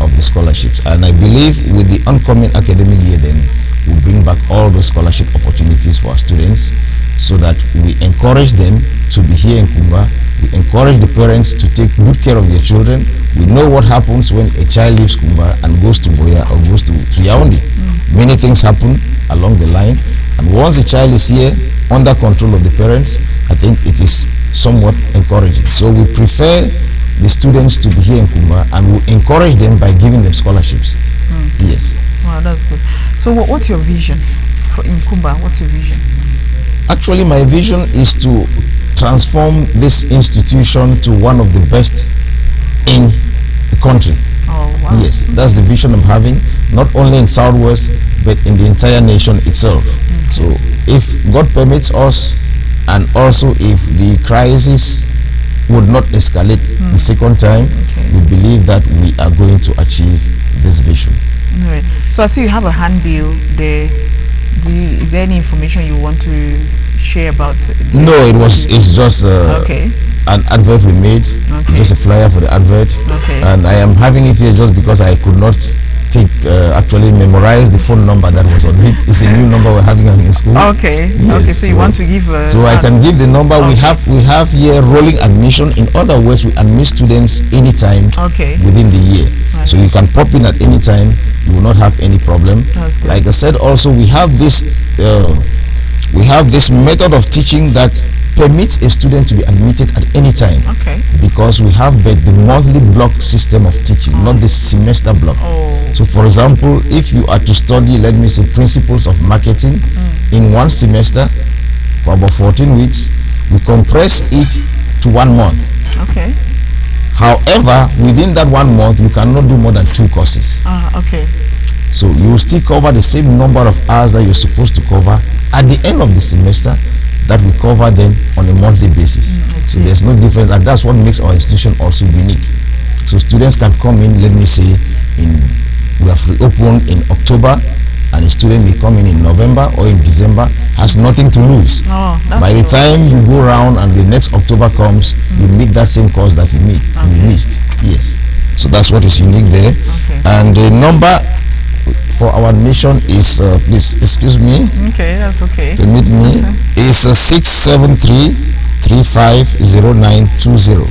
of the scholarships. And I believe with the oncoming academic year then, we'll bring back all those scholarship opportunities for our students, so that we encourage them to be here in Kumba. We encourage the parents to take good care of their children. We know what happens when a child leaves Kumba and goes to Boya or goes to Yaoundé. Many things happen along the line, and once the child is here under control of the parents, I think it is somewhat encouraging. So we prefer the students to be here in Kumba, and we encourage them by giving them scholarships. Yes. Wow, that's good. So what's your vision for in Kumba? What's your vision? Actually, my vision is to transform this institution to one of the best in the country. Yes, that's the vision I'm having, not only in Southwest, but in the entire nation itself. So if God permits us, and also if the crisis would not escalate the second time, we believe that we are going to achieve this vision. All right. So I see you have a handbill there. Is there any information you want to share about? No, it's just an advert we made, just a flyer for the advert. And I am having it here just because I could not actually memorize the phone number that was on it. It's a new number we're having in school. Yes, so you want to give so I can give the number. We have here rolling admission. In other words, we admit students anytime within the year. So you can pop in at any time. You will not have any problem. Like I said, also we have this method of teaching that permits a student to be admitted at any time, because we have the monthly block system of teaching, not the semester block. So for example, if you are to study, let me say, principles of marketing in one semester for about 14 weeks, we compress it to 1 month. However, within that 1 month, you cannot do more than 2 courses. So you will still cover the same number of hours that you're supposed to cover at the end of the semester, that we cover them on a monthly basis. So there's no difference, and that's what makes our institution also unique. So students can come in, let me say, we have reopened in October, and a student may come in November or in December, has nothing to lose. By the time you go around and the next October comes, you meet that same course that you missed. Yes. So that's what is unique there. And the number for our admission is, please excuse me. That's okay. Permit me. It's 673-350920.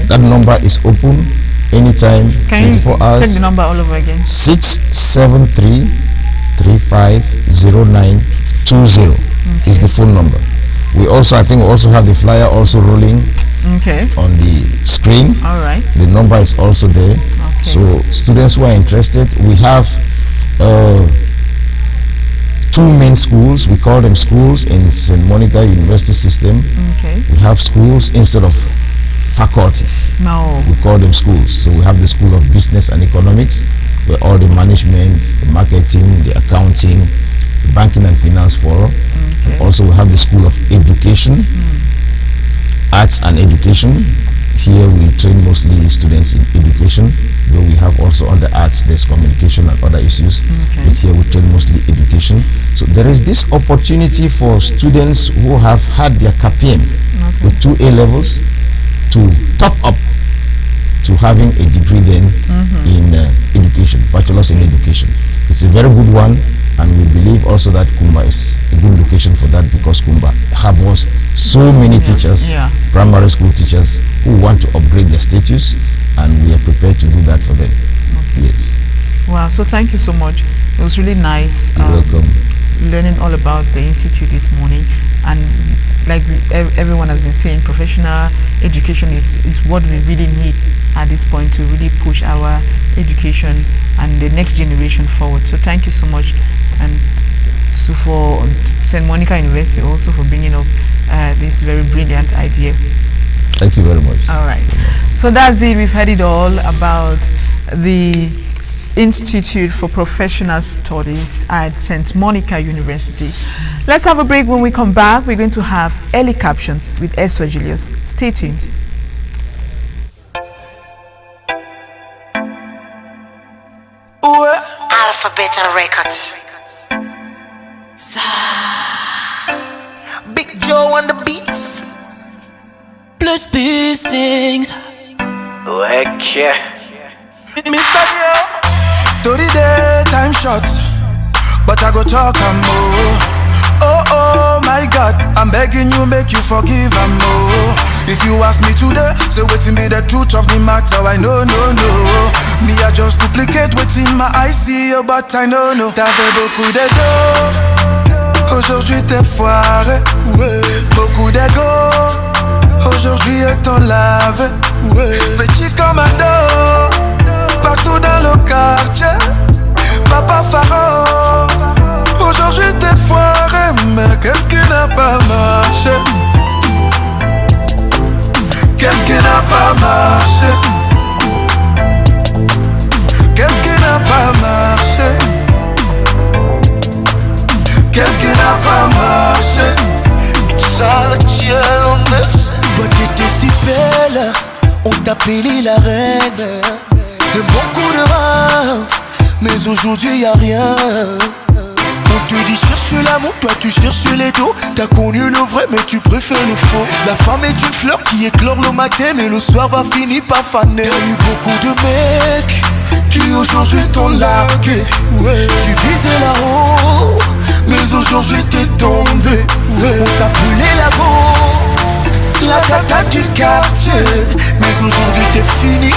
That number is open anytime, 24 hours. Check the number all over again. 673-350920 is the phone number. We also, I think, we also have the flyer also rolling on the screen. The number is also there. So students who are interested, we have 2 main schools. We call them schools in St. Monica University system. We have schools instead of faculties. We call them schools. So we have the School of Business and Economics, where all the management, the marketing, the accounting, the banking and finance fall. And also we have the School of Education, Arts and Education. Here we train mostly students in education, though we have also on the arts, there's communication and other issues. But here we train mostly education. So there is this opportunity for students who have had their CAPM with 2 A levels to top up to having a degree then in education, bachelor's in education. It's a very good one, and we believe also that Kumba is a good location for that, because Kumba harbors so many teachers, primary school teachers, who want to upgrade their status, and we are prepared to do that for them. Yes. Wow, so thank you so much. It was really nice. You're welcome. Learning all about the institute this morning, and like everyone has been saying, professional education is what we really need at this point to really push our education and the next generation forward. So thank you so much, and so for St. Monica University also for bringing up this very brilliant idea. Thank you very much. All right, so that's it. We've heard it all about the Institute for Professional Studies at St. Monica University. Let's have a break. When we come back, we're going to have early captions with Eswa Julius. Stay tuned. Alphabet Records. Big Joe on the beats. Plus piercings. Heck yeah. Mr. Joe. 30-day time shots, but I go talk and more. Oh my God, I'm begging you, make you forgive and more. If you ask me today, say waiting be the truth of the matter. I know, no. Me I just duplicate waiting my eyes see you, but I know, no. T'avais beaucoup d'ego, aujourd'hui t'es foiré. Beaucoup d'ego, aujourd'hui est en lave. Petit commando, partout dans le quartier, Papa Pharaon. Aujourd'hui t'es foiré, mais qu'est-ce qui n'a pas marché? Qu'est-ce qui n'a pas marché? Qu'est-ce qui n'a pas marché? Qu'est-ce qui n'a pas marché? It's all a gentleness. Toi qui étais si belle, on t'appelait la reine. De beaucoup de vin, mais aujourd'hui y'a rien. On te dit cherche l'amour, toi tu cherches les dos. T'as connu le vrai mais tu préfères le faux. La femme est une fleur qui éclore le matin mais le soir va finir par faner. Y'a eu beaucoup de mecs qui aujourd'hui t'ont largué. Tu visais là-haut mais aujourd'hui t'es tombé. On t'a brûlé la go, la tata du quartier. Mais aujourd'hui t'es fini.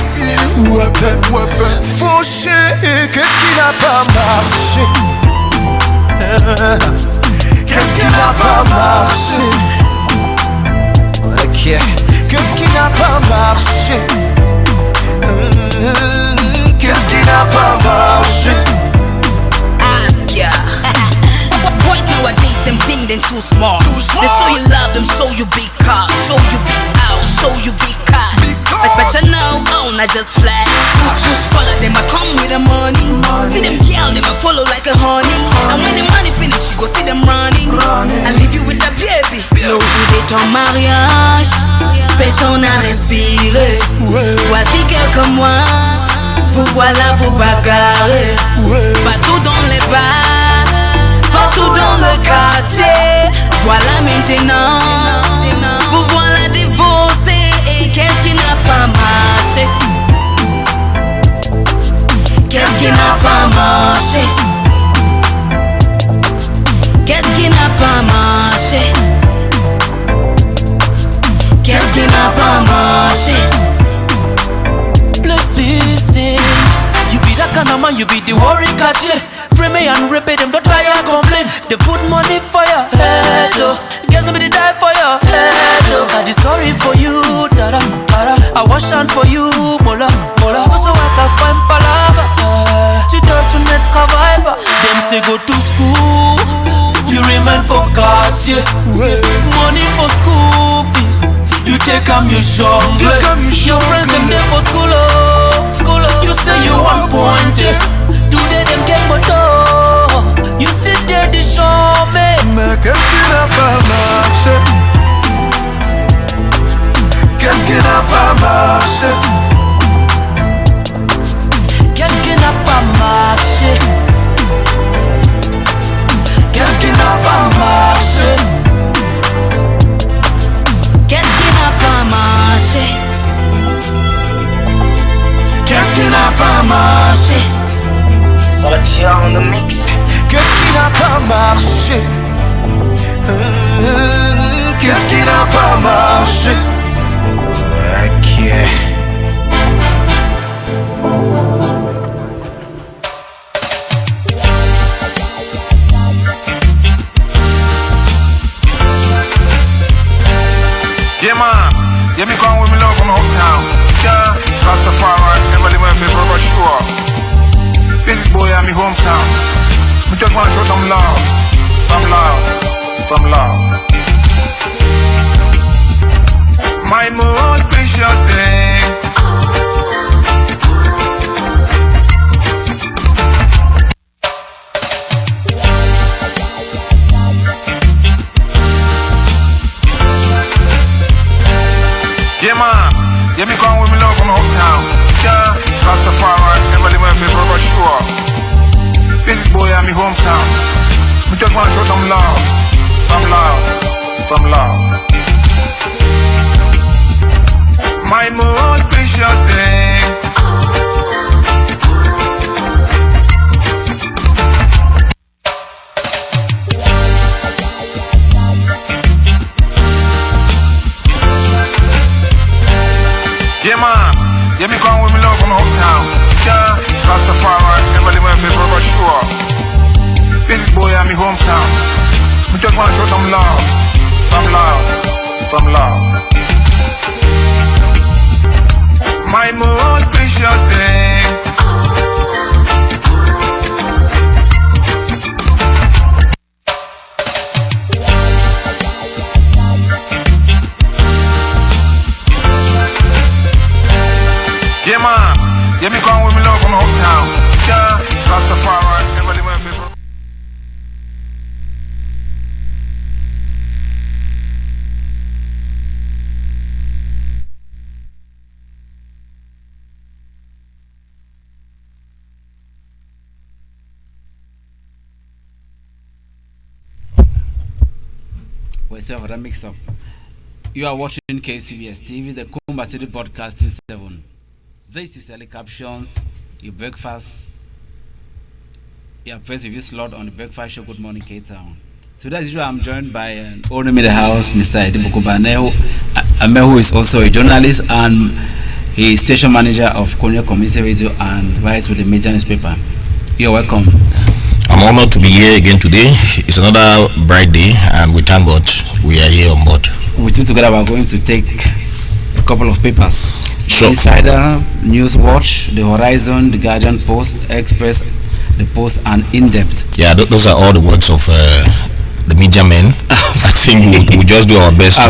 Fauché, qu'est-ce qui n'a pas marché? Qu'est-ce qui n'a pas marché? Ok. Qu'est-ce qui n'a pas marché? Qu'est-ce qui n'a pas marché? Ask ya. Boys nowadays, them think them too smart. They show you love, them show you big cars, show you big house, show you big cars. Especially now, I just flash. Follow them, I come with the money. See them girl, them I follow like a honey. And when the money finish, you go see them running. I leave you with the baby. L'aujourd'hui de ton mariage, personne n'a inspiré. Voici quelques mois, vous voilà, vous bagarrez. Partout dans les bars, partout dans le quartier. Voilà maintenant, vous voilà divorcés. Et qu'est-ce qui n'a pas marché? Qu'est-ce qui n'a pas marché? Qu'est-ce qui n'a pas marché? Qu'est-ce qui n'a pas marché? Plus busy. You be that kind of man, you be the worry catcher. Free me and rip it, them don't try and complain. They put money for your head, oh. Guess somebody die for your head, oh. I did sorry for you, dada, dada. I wash hand for you, mola, mola. So I can find palava. Tu dois tout net travail, them say go to school. You remain for cards, yeah. Money for school fees. You take your jungle. Your friends them there for school, oh. You say you want point, yeah. Today them get moto. You sit there to show me. Mais qu'est-ce qui n'a pas marché? Qu'est-ce qui n'a pas marché? Qu'est-ce qui n'a pas marché? Qu'est-ce qui n'a pas marché? Qu'est-ce qui n'a pas marché? Qu'est-ce qui n'a pas marché? Qu'est-ce qui n'a pas marché? Qu'est-ce qui n'a pas marché? Ok. Yeah, man. Yeah, me come with me love from hometown. Yeah, Rastafari, never leave my paper, but sure. This boy at me hometown. Me just wanna show some love. Some love. Some love. My most precious thing. Yeah, man. Yeah, me come with me love from hometown. Yeah, Rastafari, never leave my paper, but sure. This boy at me hometown. Me just wanna show some love. Some love. Some love. My most precious thing. Yeah, man. Yeah, me come with me love from hometown. Yeah, Rastafari, never leave my paper, but sure. This boy at me hometown. Me just wanna show some love. Some love. Some love. My most precious thing. Yeah, man. Yeah, me come with me love from hometown. Yeah, Rastafari, never leave my paper. sorry for that mix-up. You are watching KCBS TV, the Kumba City Broadcasting 7. This is Early Captions, your breakfast. You are first review slot on the breakfast show. Good morning, K-Town. Today, as usual, I'm joined by an owner of the house, Mr. Edibuku Banehu, who is also a journalist and he is station manager of Konya Community Radio and writes with the major newspaper. You're welcome. I'm honored to be here again today. It's another bright day, and we thank God we are here on board. With you together, we're going to take a couple of papers. Sure. The Insider, News Watch, The Horizon, The Guardian Post, Express, The Post, and In-Depth. Yeah, those are all the works of the media men. I think we'll just do our best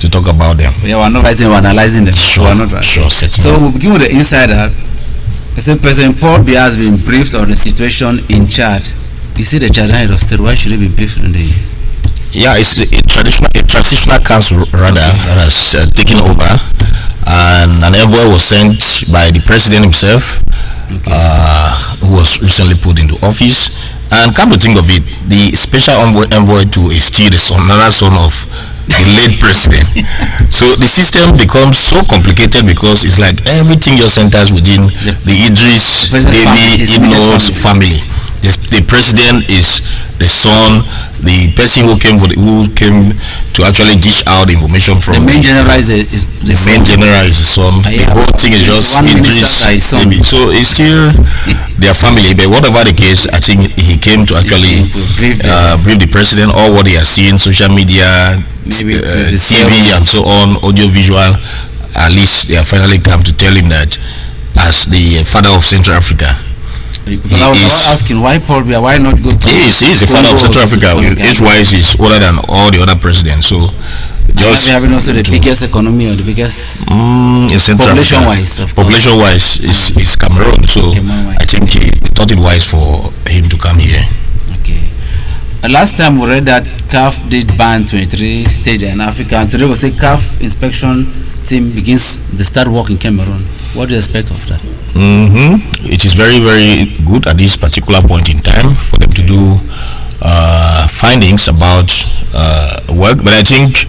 to talk about them. Yeah, we're not writing, we're analyzing them. Sure, sure. So we'll begin with The Insider. I said President Paul Biya has been briefed on the situation in Chad. You see the Chad head of state, why should he be briefed on the... Yeah, it's a transitional council rather that has taken over, and an envoy was sent by the president himself, who was recently put into office. And come to think of it, the special envoy to is still another son of the late president. So the system becomes so complicated because it's like everything just centers within the Idris Deby Ibno's family. The president is the son, the person who came to actually dish out the information from the main general is the main general is the son. The whole thing is just Idris Deby. So it's still their family, but whatever the case, I think he came to actually brief the president all what he has seen, social media, TV and so on, audio visual. At least they have finally come to tell him that as the father of Central Africa. I was asking why Paul Biya, why not go to... He is the father of Central Africa. Age-wise is older than all the other presidents. So just having also the biggest economy or the biggest population-wise. Population-wise is Cameroon. So I think he thought it wise for him to come here. Okay. Last time we read that CAF did ban 23 states in Africa, and today we say CAF inspection team begins the start work in Cameroon. What do you expect of that? It is very, very good at this particular point in time for them to do findings about work, but I think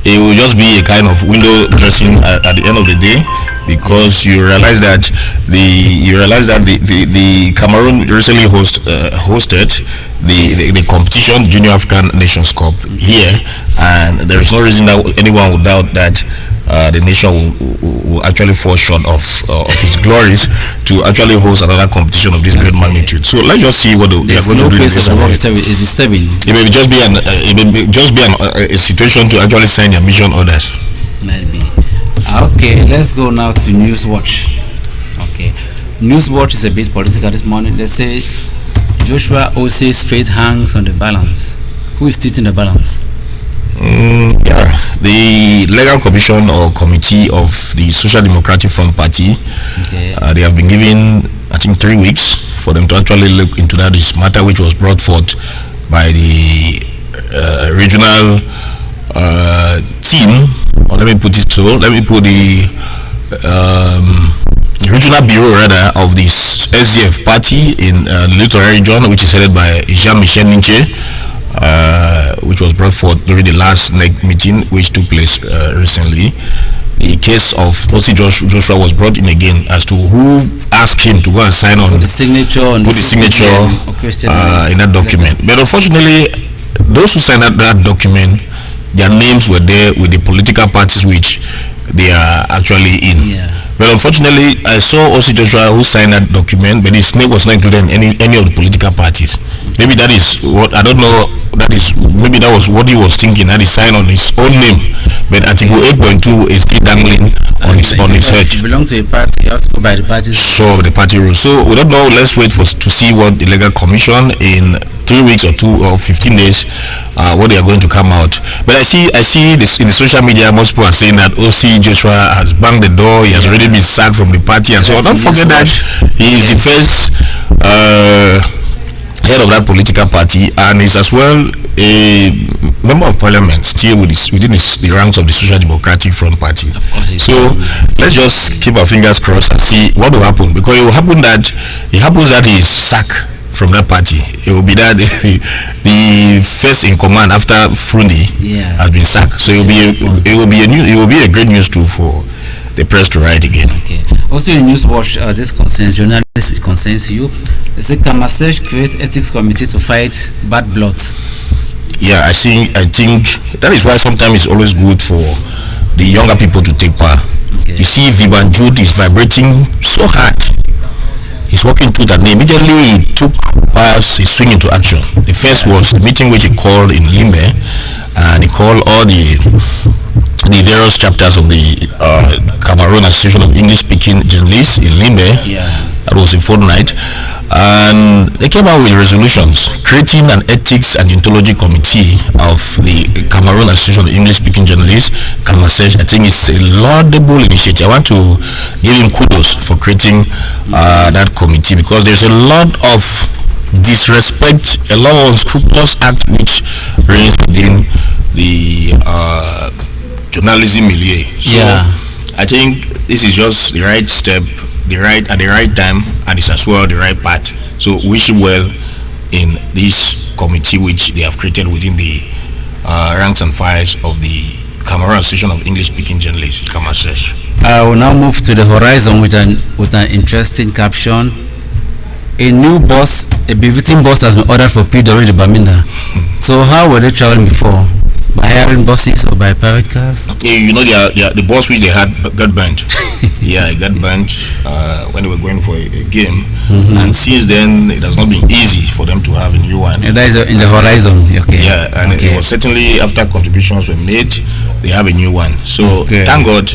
it will just be a kind of window dressing at the end of the day, because you realize that the Cameroon recently hosted the competition Junior African Nations Cup here, and there is no reason that anyone would doubt that the nation will actually fall short of its glories to actually host another competition of this great magnitude. So let's just see what they are going to do. Is it stable? It may just be a situation to actually sign their mission orders. Maybe. Okay, let's go now to Newswatch. Okay, Newswatch is a bit political this morning. They say Joshua Osei's fate hangs on the balance. Who is tilting the balance? The legal commission or committee of the Social Democratic Front Party, they have been given, I think, 3 weeks for them to actually look into this matter, which was brought forth by the regional team, or let me put the regional bureau rather of the SDF party in the literary region, which is headed by Jean-Michel Ninche, which was brought forth during the last NEC meeting which took place recently. The case of O.C. Joshua was brought in again as to who asked him to go and sign on the signature in that document. But unfortunately, those who signed that document, their names were there with the political parties which they are actually in. But unfortunately, I saw O.C. Joshua who signed that document, but his name was not included in any of the political parties. Maybe that is what, I don't know, maybe that was what he was thinking, that he signed on his own name. But Article 8.2 is still dangling on his head. If you belong to a party, you have to go by the party's rules. So the party rules. So we don't know, let's wait to see what the legal commission in 3 weeks or 15 days, what they are going to come out. But I see this in the social media. Most people are saying that O.C. Joshua has banged the door, he has already been sacked from the party, and so don't forget that he is the first head of that political party, and is as well a member of parliament still within the ranks of the Social Democratic Front Party. So let's just keep our fingers crossed and see what will happen, because it happens that he is sacked from that party. It will be that the first in command after Frundi has been sacked. So it will be a great news too for the press to write again. Okay. Also in Newswatch, this concerns journalists. It concerns you. It's a Kamasesh creates ethics committee to fight bad blood. Yeah, I think that is why sometimes it's always good for the younger people to take part. Okay. You see, Viban Jude is vibrating so hard. He's working through that. Immediately he took perhaps his swing into action. The first was the meeting which he called in Limbe, and he called all the various chapters of the Cameroon Association of English-Speaking Journalists in Limbe. Yeah. That was a fortnight, and they came out with resolutions creating an ethics and deontology committee of the Cameroon Association of English-Speaking Journalists, Kamasesh. I think it's a laudable initiative. I want to give him kudos for creating that committee, because there's a lot of disrespect, a lot of unscrupulous act which reigns within the journalism milieu. So I think this is just the right step, at the right time, and it's as well the right path. So wish him well in this committee which they have created within the ranks and files of the Cameroon Association of English-Speaking Journalists, Kamasesh. I will now move to the horizon with an interesting caption. A new bus, a befitting bus has been ordered for PW Bamenda. So how were they traveling before? By hiring buses or by private cars? You know, the bus which they had got burnt. Yeah, it got burnt when they were going for a game. And since then, it has not been easy for them to have a new one. And that is in the horizon. Okay. Yeah, and it was certainly after contributions were made, they have a new one. So thank God.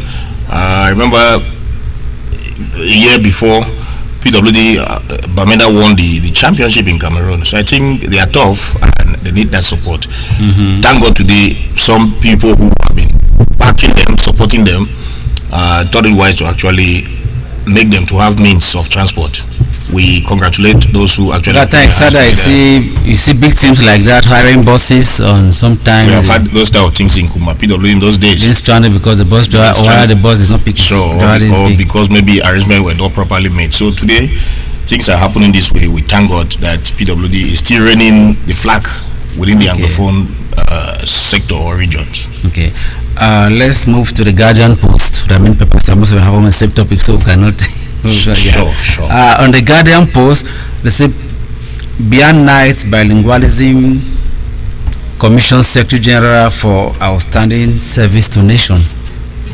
I remember a year before, PWD Bamenda won the championship in Cameroon. So I think they are tough and they need that support. Thank God today some people who have been backing them, supporting them, thought it wise to actually make them to have means of transport. We congratulate those who actually. That time, you see big teams like that hiring buses on sometimes. We have had those type of things in Kuma PW in those days. Being stranded because the bus driver or the bus is not picking. Sure, or because maybe arrangements were not properly made. So today, things are happening this way. We thank God that PWD is still reigning the flag within the Anglophone sector or regions. Okay. Let's move to the Guardian Post. Ramin Pepper, most of them have on the same topic, so we cannot. Sure. On the Guardian Post, they say Beyond Nights Bilingualism Commission Secretary General for Outstanding Service to Nation.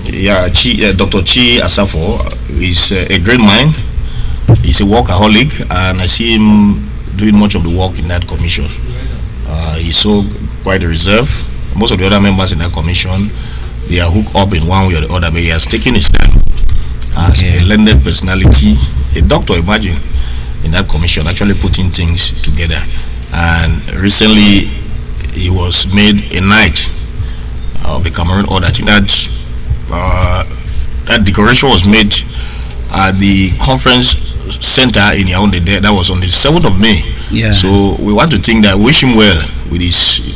Yeah, Dr. Chi Asafo is a great mind. He's a workaholic, and I see him doing much of the work in that commission. He's so quite a reserve. Most of the other members in that commission, they are hooked up in one way or the other, but he has taken his time as a learned personality, a doctor, imagine, in that commission, actually putting things together. And recently, he was made a knight of the Cameroon Order. I think that decoration was made at the conference center in Yaoundé. That was on the 7th of May. Yeah. So we want to think that, wish him well with his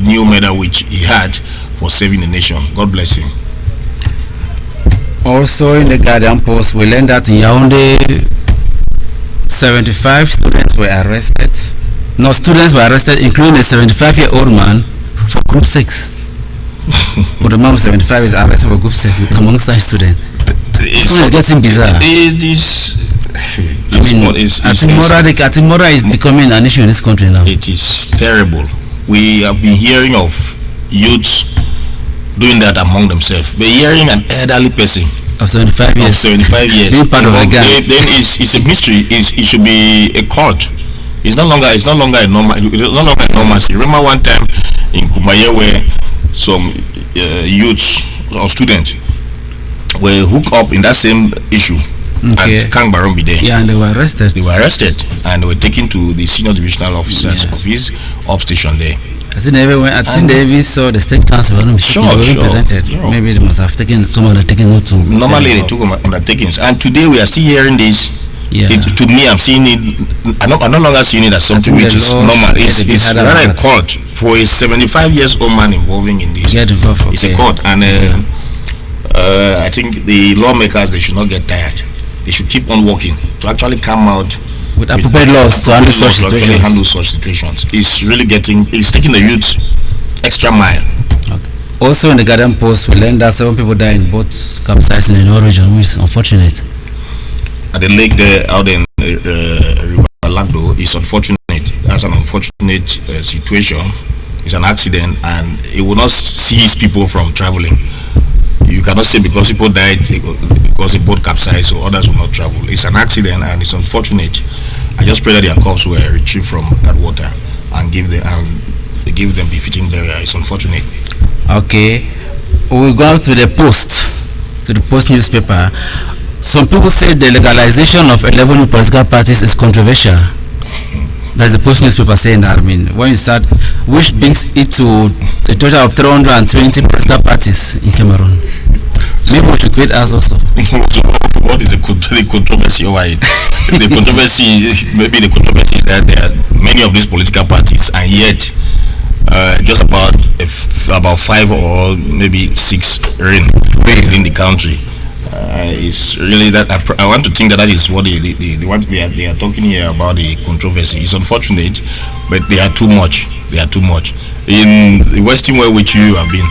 new medal which he had for saving the nation. God bless him. Also in the Guardian Post, we learned that in Yaoundé, 75 students were arrested. No, students were arrested, including a 75-year-old man for Group 6. But the man of 75 is arrested for Group 6 among such students. It's getting bizarre. It is. I think moral is becoming an issue in this country now. It is terrible. We have been hearing of youths doing that among themselves. But hearing an elderly person of 75 years being part of a gang, then it's a mystery. It should be a cult. It's no longer a normalcy. Remember one time in Kumaye where some youths or students were hooked up in that same issue. And Kang Baron be there. Yeah, and they were arrested. And they were taken to the senior divisional officer's office up station there. I think they even saw the state council represented. Maybe they must have taken some undertakings. Normally they took undertakings, and today we are still hearing this. Yeah. To me, I'm seeing it. I'm no longer seeing it as something which is normal. It's rather a cult for a 75 years old man involving in this. It's a cult, and I think the lawmakers, they should not get tired. They should keep on working to actually come out with appropriate laws to handle such actually situations. handle such situations. It's really it's taking the youth extra mile. Okay. Also in the Guardian Post, we learned that 7 people died in boats capsizing in the region, which is unfortunate. At the lake there, out in River Lagdo, is unfortunate. That's an unfortunate situation. It's an accident, and it will not cease people from traveling. You cannot say because people died because the boat capsized, so others will not travel. It's an accident, and it's unfortunate. I just pray that their corpses were retrieved from that water and give them befitting burial. It's unfortunate. Okay, we'll go to the Post newspaper. Some people say the legalization of 11 new political parties is controversial. That's the Post newspaper saying that. I mean, when you start, which brings it to a total of 320 political parties in Cameroon. Maybe we should create us also. What is the controversy over it? The controversy is that there are many of these political parties, and yet just about 5 or maybe 6 reign in the country. It's really that I want to think that is what they are talking here about, the controversy. It's unfortunate, but they are too much. In the Western world which you have been,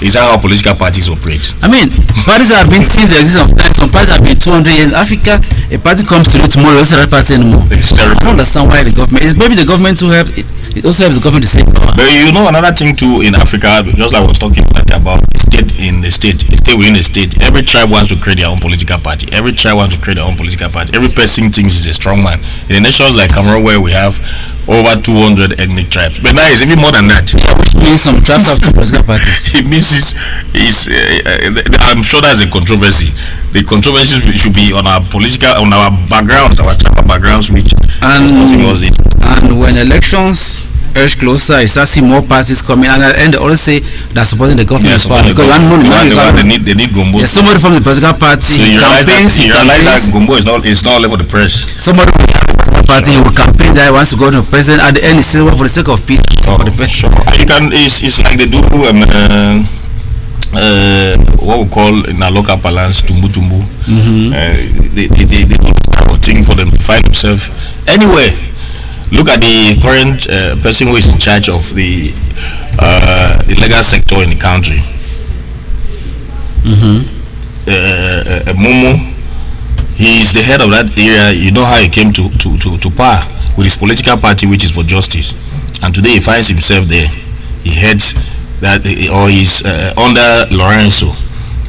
is that how political parties operate? I mean, parties have been since the existence of time. Some parties have been 200 years. In Africa, a party comes to you tomorrow, it's not a party anymore. It's terrible. I don't understand why the government. It's maybe the government to help. It also helps the government to save power. But you know another thing too in Africa, just like I was talking about state within the state. Every tribe wants to create their own political party. Every person thinks he's a strong man. In the nations like Cameroon, where we have over 200 ethnic tribes, but now it's even more than that. Yeah, which means some tribes have 2 political parties. It means I'm sure that's a controversy. The controversy should be on our backgrounds, our tribal backgrounds, which is causing us it. And when elections edge closer, you start seeing more parties coming, and at the end they always say they're supporting the government. Yes, because they need Gombo. Yeah, somebody from the political party. So you realize that Gombo is not only for the press. Somebody from the political party will campaign that he wants to go to the president. At the end, it's still for the sake of peace. For the president. Sure. It's like they do what we call in our local parlance tumbu. They do thing for them to find themselves anywhere. Look at the current person who is in charge of the legal sector in the country. Momo, he is the head of that area. You know how he came to power with his political party, which is for justice, and today he finds himself there. He heads that, or he's under Lorenzo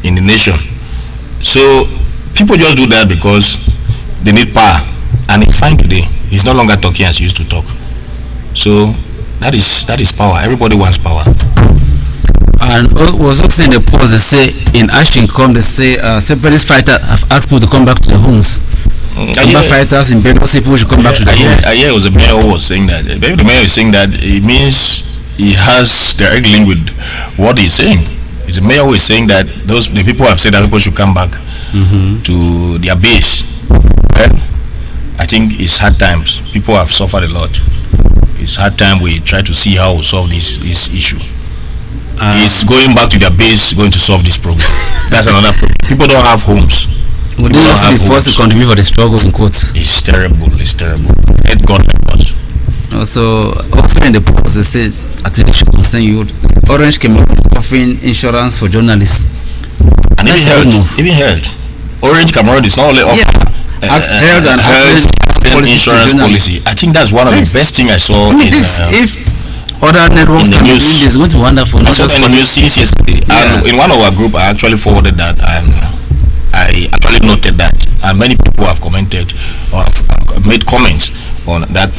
in the nation. So people just do that because they need power, and it's fine today. He's no longer talking as he used to talk. So that is power. Everybody wants power. And was also in the Post, they say in Ashincom, they say separatist fighters have asked people to come back to their homes. Fighters in Bedouin people should come back to their homes. It was a mayor who was saying that. Maybe the mayor is saying that it means he has direct link with what he's saying. It's a mayor who is saying that the people have said that people should come back to their base. Well, I think it's hard times. People have suffered a lot. It's hard time. We try to see how we solve this issue. It's going back to their base going to solve this problem. That's another problem. People don't have homes. Would they also be forced to contribute for the struggles in court? It's terrible. Let God help us. Also in the Post, they say, I think it should concern you. Orange Cameroon is offering insurance for journalists. And even health. Orange Cameroon is not only offering health and insurance policy. I think that's one of the best things I saw if other networks in the news. It's going to be wonderful. I saw in the news since yesterday. And in one of our group, I actually forwarded that, and I actually noted that, and many people have commented or have made comments on that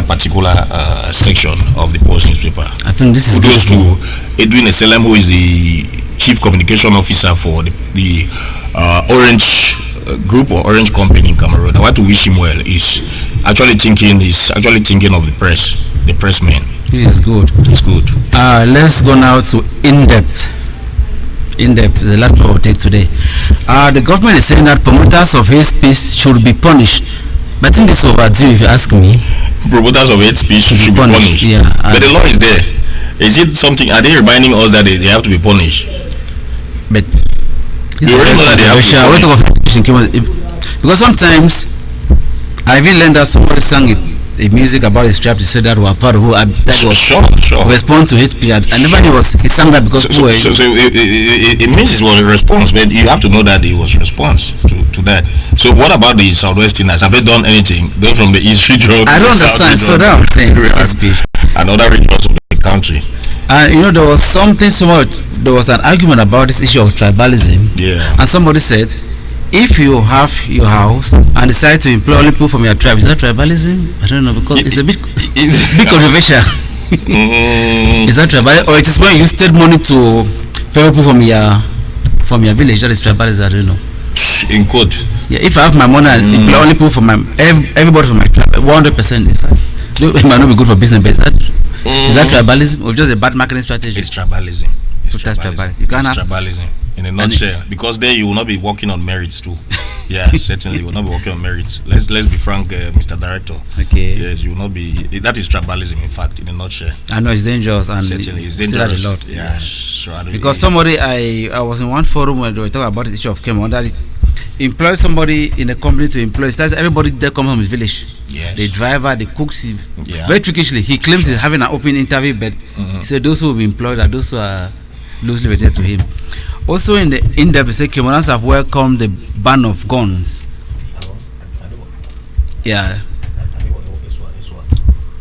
particular section of the Post newspaper. I think this is kudos to Edwin Eselem, who is the chief communication officer for the Orange group or Orange company in Cameroon. I want to wish him well. He's actually thinking of the pressmen. This is good. It's good. Let's go now to in-depth, the last part we'll take today. The government is saying that promoters of hate speech should be punished. But I think this is overdue, if you ask me. Promoters of hate speech should be punished. Yeah, but the law is there. Is it something? Are they reminding us that they have to be punished? But you already know that they have to be punished. Because sometimes I even learned that somebody sang a music about his tribe. He said that were part of who that was Sure. respond to hate speech. I never knew he sang that because So it means it was a response, but you have to know that it was a response to that. So what about the Southwesterners? Have they done anything? They're from the East region. I don't understand. So that I'm saying hate speech. And other regions of the country. And there was there was an argument about this issue of tribalism. Yeah. And somebody said, if you have your house and decide to employ only people from your tribe, is that tribalism? I don't know, because it's a bit controversial. Is that tribalism, or it is when you state money to favor people from your village? That is tribalism. I don't know. In quote. Yeah, if I have my money and employ only people from everybody from my tribe, 100% is that. It might not be good for business, but is that tribalism or just a bad marketing strategy? It's tribalism. It's tribalism. You can't have tribalism in a nutshell, because there you will not be working on merits too. Yeah, certainly you will not be working on merits. Let's be frank, Mr. Director. Okay. Yes, you will not be. That is tribalism, in fact, in a nutshell. I know it's dangerous, and certainly it's dangerous. A lot. Yeah, sure. Because somebody, I was in one forum where they were talking about the issue of Cameroon, that it employs somebody in a company to employ. Starts everybody there comes from his village. Yes. The driver, the cooks. Yeah. Very trickishly, he claims he's having an open interview, but he said those who will be employed are those who are loosely related to him. Also, in the in-depth, they say Cameroonians have welcomed the ban of guns. Yeah.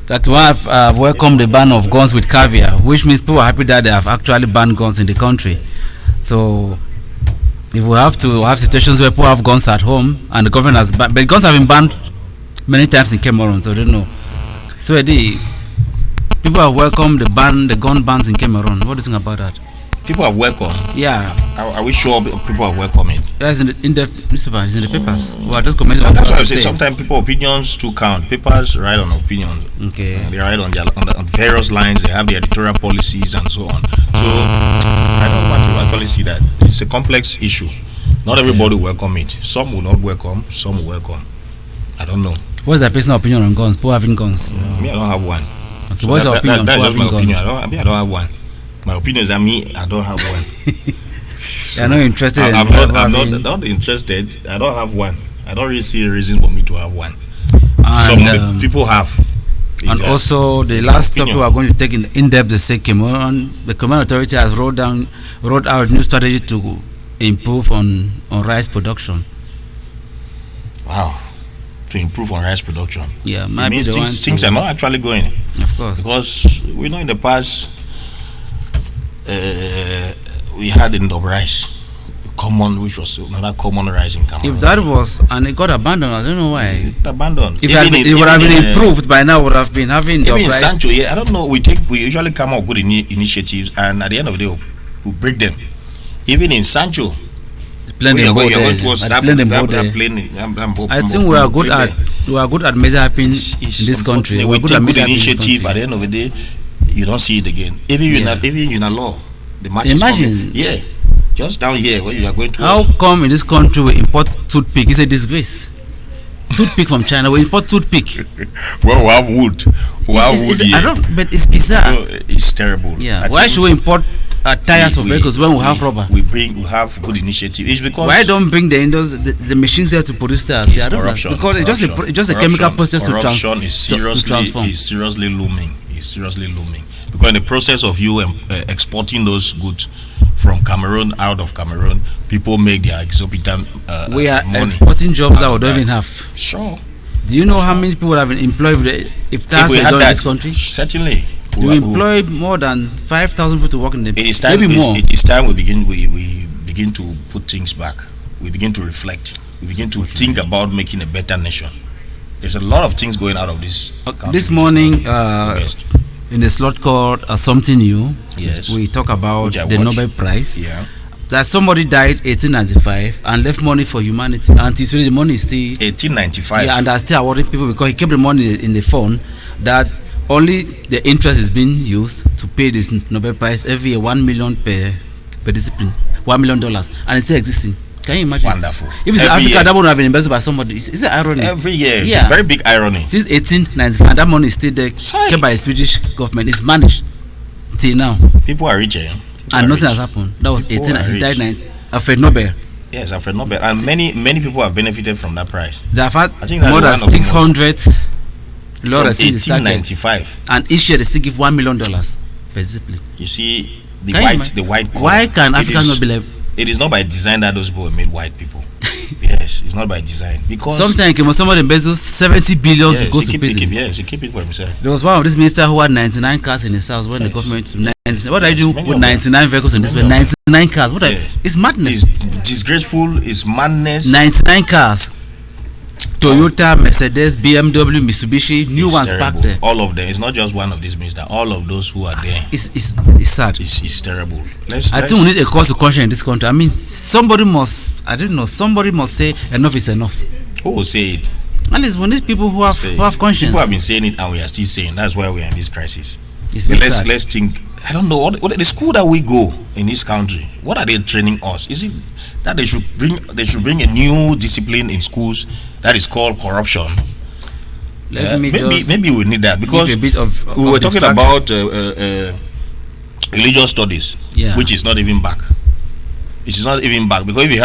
Like we have welcomed the ban of guns with caveat, which means people are happy that they have actually banned guns in the country. So, if we have to have situations where people have guns at home and the government has banned, but guns have been banned many times in Cameroon, so I don't know. So, people have welcomed the gun bans in Cameroon. What do you think about that? People have welcomed. Yeah. Are we sure people have welcomed it? Yes, in the newspaper, it's in the papers. Well, just commenting. That's why I say sometimes people opinions too count. Papers write on opinions. Okay. They write on various lines. They have the editorial policies and so on. So I don't want to actually see that. It's a complex issue. Not everybody will welcome it. Some will not welcome. Some will welcome. I don't know. What's your personal opinion on guns? People having guns? Me, I don't have one. Okay. So what's your opinion on that's just my opinion. guns? I don't have one. My opinion is that I don't have one. You're not interested. I'm not interested. I don't have one. I don't really see a reason for me to have one. And, some people have. And also, the last topic we are going to take in depth is the Cameroon Authority has rolled out new strategy to improve on rice production. Wow. To improve on rice production. Yeah, it means things are not actually going. Of course. Because we know in the past we had the Ndob rice, which was another common rice in Cameroon. If that was, and it got abandoned, I don't know why. It abandoned. If it would have been improved by now, would have been having even in Sancho. Yeah, I don't know. We usually come up with good initiatives, and at the end of the day, we break them. Even in Sancho, I think we are good at measuring in this country. We take good initiative. At the end of the day, you don't see it again. Even in a law, the match imagine. Is yeah, just down here where you are going to. How come in this country we import toothpick? It's a disgrace. Toothpick from China, we import toothpick. Well, we have wood. We have wood here. I don't, but it's bizarre. No, it's terrible. Yeah. Why should we import tires of vehicles when we have rubber? We have good initiative. It's because why don't bring the machines there to produce tires? It's corruption. Because it's just a chemical process to transform. Corruption is seriously looming. It's seriously looming because in the process of you exporting those goods from Cameroon out of Cameroon, people make their exorbitant we are money exporting jobs that we don't even have. Sure. Do you know how many people would have been employed if tires were done in this country? Certainly. You employed more than 5,000 people to work in the. It is time. Maybe more. It is time we begin to put things back. We begin to reflect. We begin to think about making a better nation. There's a lot of things going out of this. This morning, in the slot called Something New, yes, we talk about the Nobel Prize. Yeah. That somebody died 1895 and left money for humanity. And the money is still 1895. Yeah, and they're still awarding people because he kept the money in the phone that only the interest is being used to pay this Nobel Prize every year, $1 million per discipline, $1 million, and it's still existing. Can you imagine? Wonderful. If it's Africa, that would have been invested by somebody. It's an irony. Every year, it's a very big irony. Since 1895, and that money is still there, kept by the Swedish government. It's managed till now. People are rich, and nothing has happened. That was 18. He died Alfred Nobel. Yes, Alfred Nobel, and many people have benefited from that prize. They have had I think that's more than one of the most- 600 From law receipts started, 1895. and each year they still give $1 million per discipline. You see, the Can you white imagine? color, Why can it Africans is- not be like? It is not by design that those people were made white people. Yes, it's not by design, because Sometimes somebody embezzles 70 billion yes, goes to he prison. keep it for himself. There was one of these ministers who had 99 cars in his house when the government to 99. What are you doing many with of them. 99 vehicles in this way? Many of 99 cars. What are Yes. it's madness. It's disgraceful. It's madness. 99 cars. Toyota, Mercedes, BMW, Mitsubishi, new It's ones terrible. parked there. All of them. It's not just one of these ministers. All of those who are there. It's sad. It's terrible. I think we need a cause to conscience in this country. I mean, somebody must. I don't know. Somebody must say enough is enough. Who will say it? At least we need people who have conscience. People have been saying it, and we are still saying. That's why we are in this crisis. It's But very sad. let's think. I don't know what the school that we go in this country. What are they training us? Is it that they should bring a new discipline in schools that is called corruption? Let me maybe just we need that, because give a bit of we were talking distraction. about religious studies, Yeah. which is not even back. It is not even back, because if you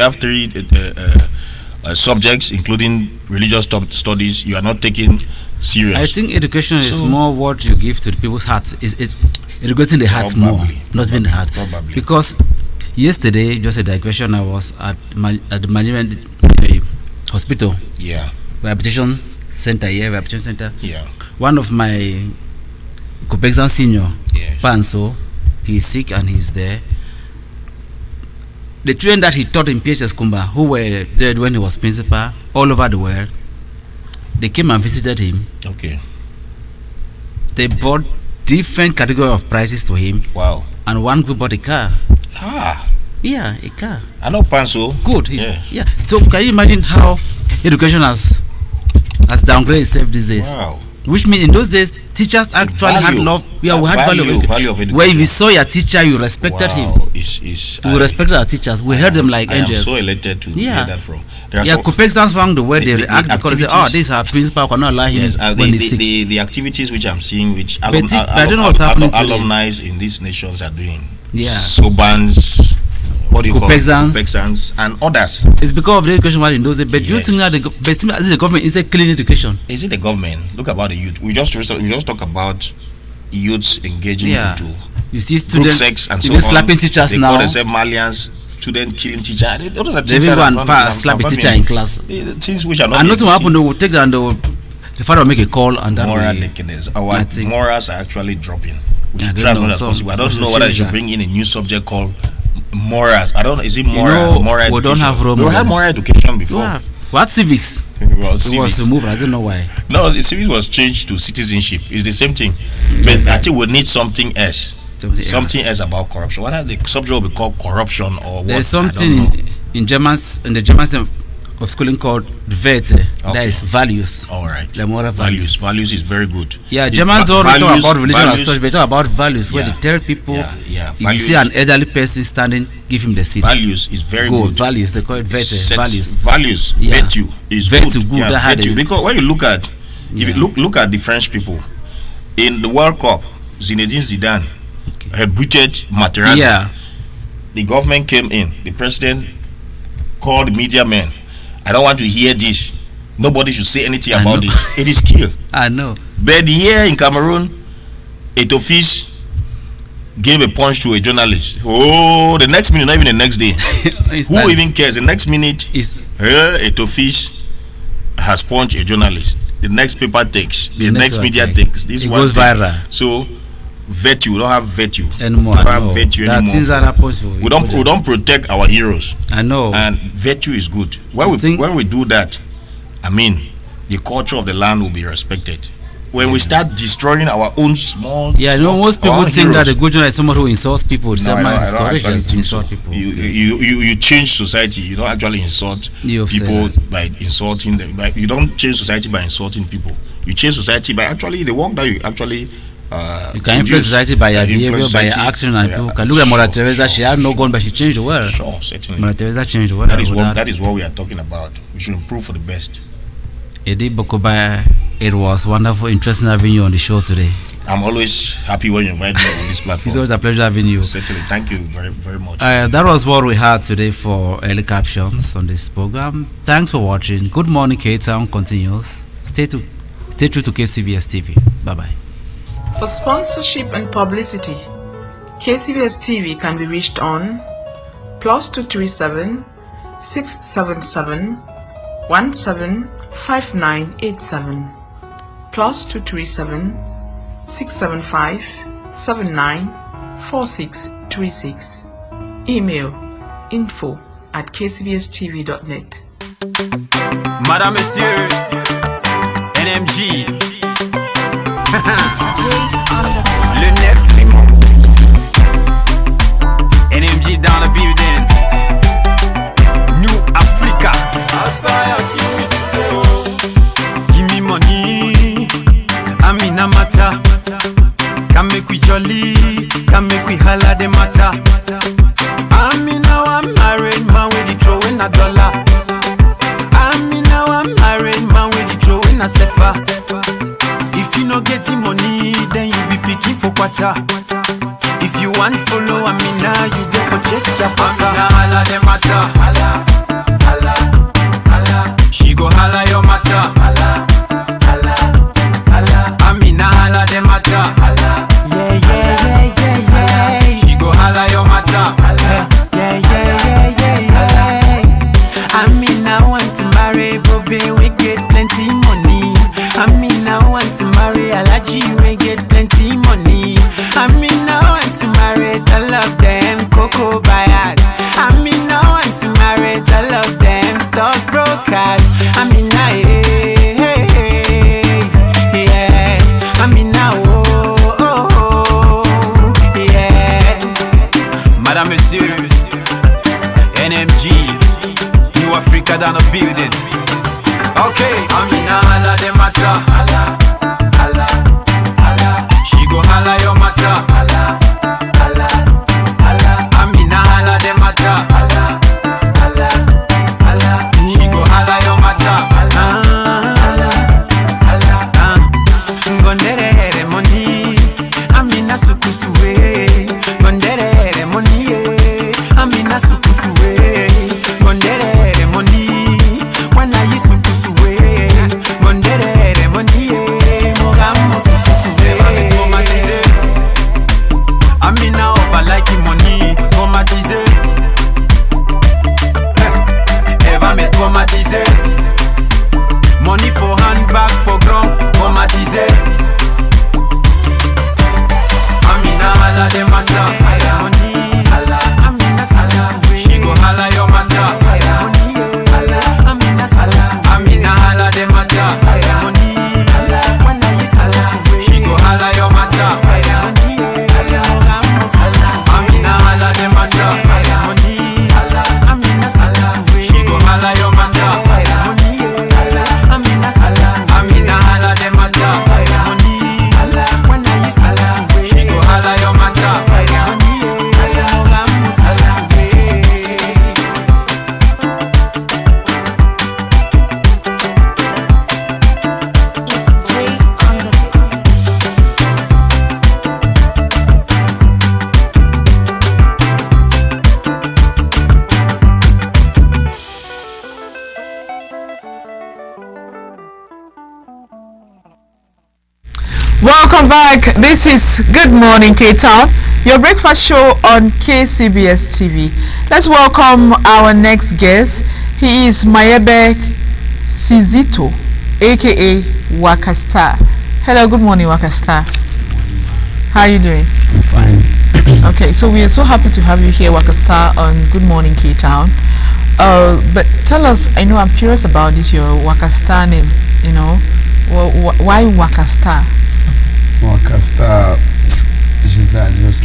have three subjects, including religious studies, you are not taking serious. I think education is So- more what you give to the people's hearts. Is it educating the hearts more, Probably. not even the heart. Probably. Because yesterday, just a digression, I was at the management hospital, Yeah. rehabilitation center here, rehabilitation center. Yeah. One of my Kopexan senior, Yes. Panso, he's sick and he's there. The children that he taught in PHS Kumba, who were there when he was principal, all over the world, they came and visited him. Okay. They bought different category of prices to him. Wow. And one group bought a car. Ah. Yeah, a car. I know Panso. Good. Yeah. Yeah. So can you imagine how education has downgraded itself these days? Wow. Which means in those days, teachers actually had Value. love. Yeah, we had value of education. Where if you saw your teacher, you respected him. We respected our teachers. We heard them like I am angels. so elated to hear that from. There are Yeah, some- Kopexans found the way they the react because they say, "Oh, this is our principal. Cannot allow him Yes, when he's sick." the activities which I'm seeing, which But I don't know what's happening today. alumni in these nations are doing. Yeah. Sobans, what do you call it? Kopexans. Kopexans and others. It's because of the education in those days. But you think that the government is a clean education? Is it the government? Look about the youth. We just talk about youths engaging Yeah. into You see group students sex and so even on. slapping teachers they now. call themselves Malians. Student killing teacher. Those are They things even that go are and not- slap a confirming. teacher in class. Things which are not. And nothing will existing. happen. They will take that and the father will make a call and that Moral will. decadence. Our Nothing. morals are actually dropping. We I should don't try as know, much as so possible. I we don't should know whether they change should that. bring in a new subject called morals. I don't know. Is it You moral? know, moral we don't education? have role We had models. moral education before. We have. What civics? Well, It civics. was removed. I don't know why. No, the civics was changed to citizenship. It's the same thing. But I think we need something else. Something else about corruption. Whether the subject will be called corruption or what? There's I don't something know. in the German system of schooling called Werte. That is values. All right. The moral values. Values is very good. Yeah, The Germans don't talk values- about religion and values- such, but talk about values, where Yeah. they tell people Yeah. if you see an elderly person standing, give him the seat. Values is very good. Values, they call it Werte. Sets- Values. Yeah. Virtue is Virtue good. good, Yeah, that had virtue. it. Because when you look at, if you look at the French people in the World Cup, Zinedine Zidane had booted Materazzi. Yeah. The government came in. The president called the media men. I don't want to hear this. Nobody should say anything I about know. this. It is kill. I know. But here in Cameroon, Etofish gave a punch to a journalist. Oh, the next minute, not even the next day. Who even cares? The next minute, Etofish has punched a journalist. The next paper takes. The next media takes. This It one goes takes. viral. So, virtue. We don't have virtue Anymore. We don't I have know. virtue There are anymore. things that happen to We don't protect our heroes. I know. And virtue is good. When we do that, I mean, the culture of the land will be respected. When we start destroying our own small, Yeah, you know, most our people own think that heroes. a good journalist is someone who insults people. No, Someone I is don't courageous actually to think so. insult people. You change society. You don't actually insult You've people said by insulting them. You don't change society by insulting people. You change society by actually the work that you actually. You can influence society by your behavior, influence by your society. action, and Yeah, people can look at Mother sure, Teresa. She had no gun, but she changed the world. Sure, certainly. Mother Teresa changed the world. That is what we are talking about. We should improve for the best. Eddie Bokoba, it was wonderful, interesting having you on the show today. I'm always happy when you invite me on this platform. It's always a pleasure having you. Certainly. Thank you very, very much. That was what we had today for early captions on this program. Thanks for watching. Good morning, K-Town continues. Stay true to KCBS TV. Bye-bye. For sponsorship and publicity, KCBS TV can be reached on +237 677 175987 +237 675 794636. Email info@kcbstv.net. Madame, Monsieur, NMG. Le neuf Clément. NMG dans the building. New Africa. Give me money. Amina Mata. Come make we jolly. Come make we holla the matter. Amina, I'm married man with the throwing a dollar. Amina, I'm married man with the throwing a sefa. If you no getting money, then you be picking for quarter. If you want follow Amina, you go for check your pasa. Amina holla the matter. Holla, holla, holla. She go holla your matter. Holla, holla, holla. Amina holla the matter. Holla, yeah, yeah, yeah, yeah, yeah. She go holla your matter. Holla, yeah, yeah, yeah, yeah, yeah. Amina want to marry Bobby, we get plenty money. Amina want to marry Alaji, we get plenty money. Amina want to marry all of them cocoa buyers. Amina want to marry all of them stockbrokers. Amina, yeah. Amina, oh, yeah. Madame, Monsieur, NMG, New Africa down the building. Okay, Amina holla the matter. Holla, holla, holla. She go holla your matter. Holla, holla, holla. Amina holla the matter. Holla, holla, holla. She go holla your matter. Holla, holla, holla. Gondere here money. Amina sukusuwe. Gondere here money. Amina sukusuwe. Gondere here money. When I used to Amina over like money, traumatisé. Eva me traumatisé. Money for handbag, for ground, traumatisé. Amina hala de mata, money, hala, Amina hala, she go hala your mata, money, hala, Amina hala, Amina hala de mata, money, hala, when I used to she go hala your mata, money. Amina hala de mata, money, hala, Amina hala, she go hala your mata, money, hala, Amina hala, Amina hala de mata, money, hala, when I used to she go hala your mata, money, hala, Welcome back. This is Good Morning K-Town, your breakfast show on KCBS TV. Let's welcome our next guest. He is Mayebe Sizito, aka Wakastar. Hello, good morning, Wakastar. How are you doing? I'm fine. Okay, so we are so happy to have you here, Wakastar, on Good Morning K-Town. But tell us, I know I'm curious about this, your Wakastar name, you know. Why Wakastar? Wakastar, just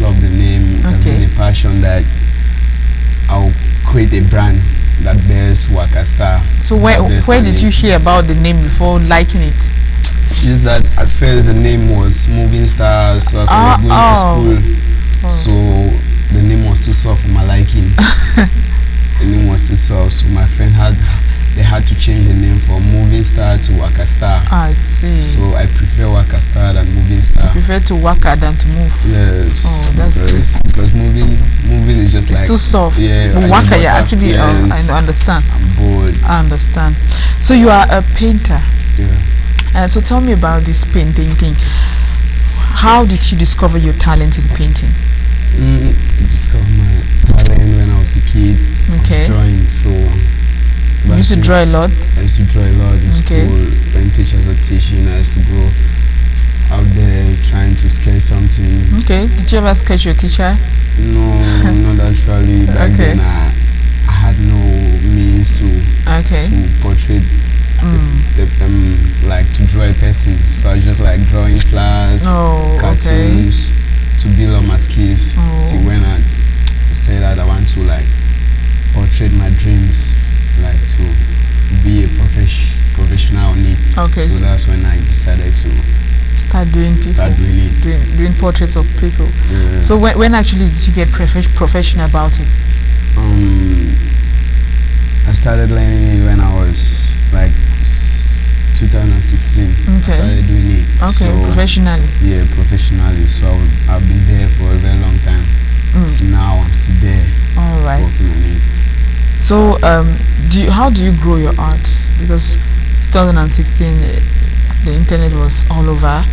love the name. It has been a passion that I'll create a brand that bears Wakastar. So where did you hear about the name before liking it? Just that at first the name was Moving Stars, so as I was going to school, so the name was too soft for my liking. The name was too soft, so my friend had they had to change the name from Moving Star to Waka Star. I see. So I prefer Waka Star than Moving Star. I prefer to waka than to move. Yes. Oh, that's good. Because moving is just it's like too soft. Yeah. But waka, yeah, actually, yes, I understand. I'm bored. I understand. So you are a painter. Yeah. So tell me about this painting thing. How did you discover your talent in painting? I discovered my talent when I was a kid. Okay. I was drawing, so. You used to draw a lot? I used to draw a lot in school. When teachers are teaching, I used to go out there trying to sketch something. Okay. Did you ever sketch your teacher? No, not actually. Back then, I had no means to portray like to draw a person. So I just like drawing flowers, cartoons to build up my skills. See, when I say that I want to like portray my dreams, like to be a professional on it. Okay. So that's when I decided to start doing it. Doing portraits of people. Yeah. So when actually did you get professional about it? I started learning it when I was like 2016. Okay. I started doing it. Okay, so, professionally. Yeah, professionally. So I've been there for a very long time. So now I'm still there. All right. Working on it. So how do you grow your art? Because 2016 the internet was all over,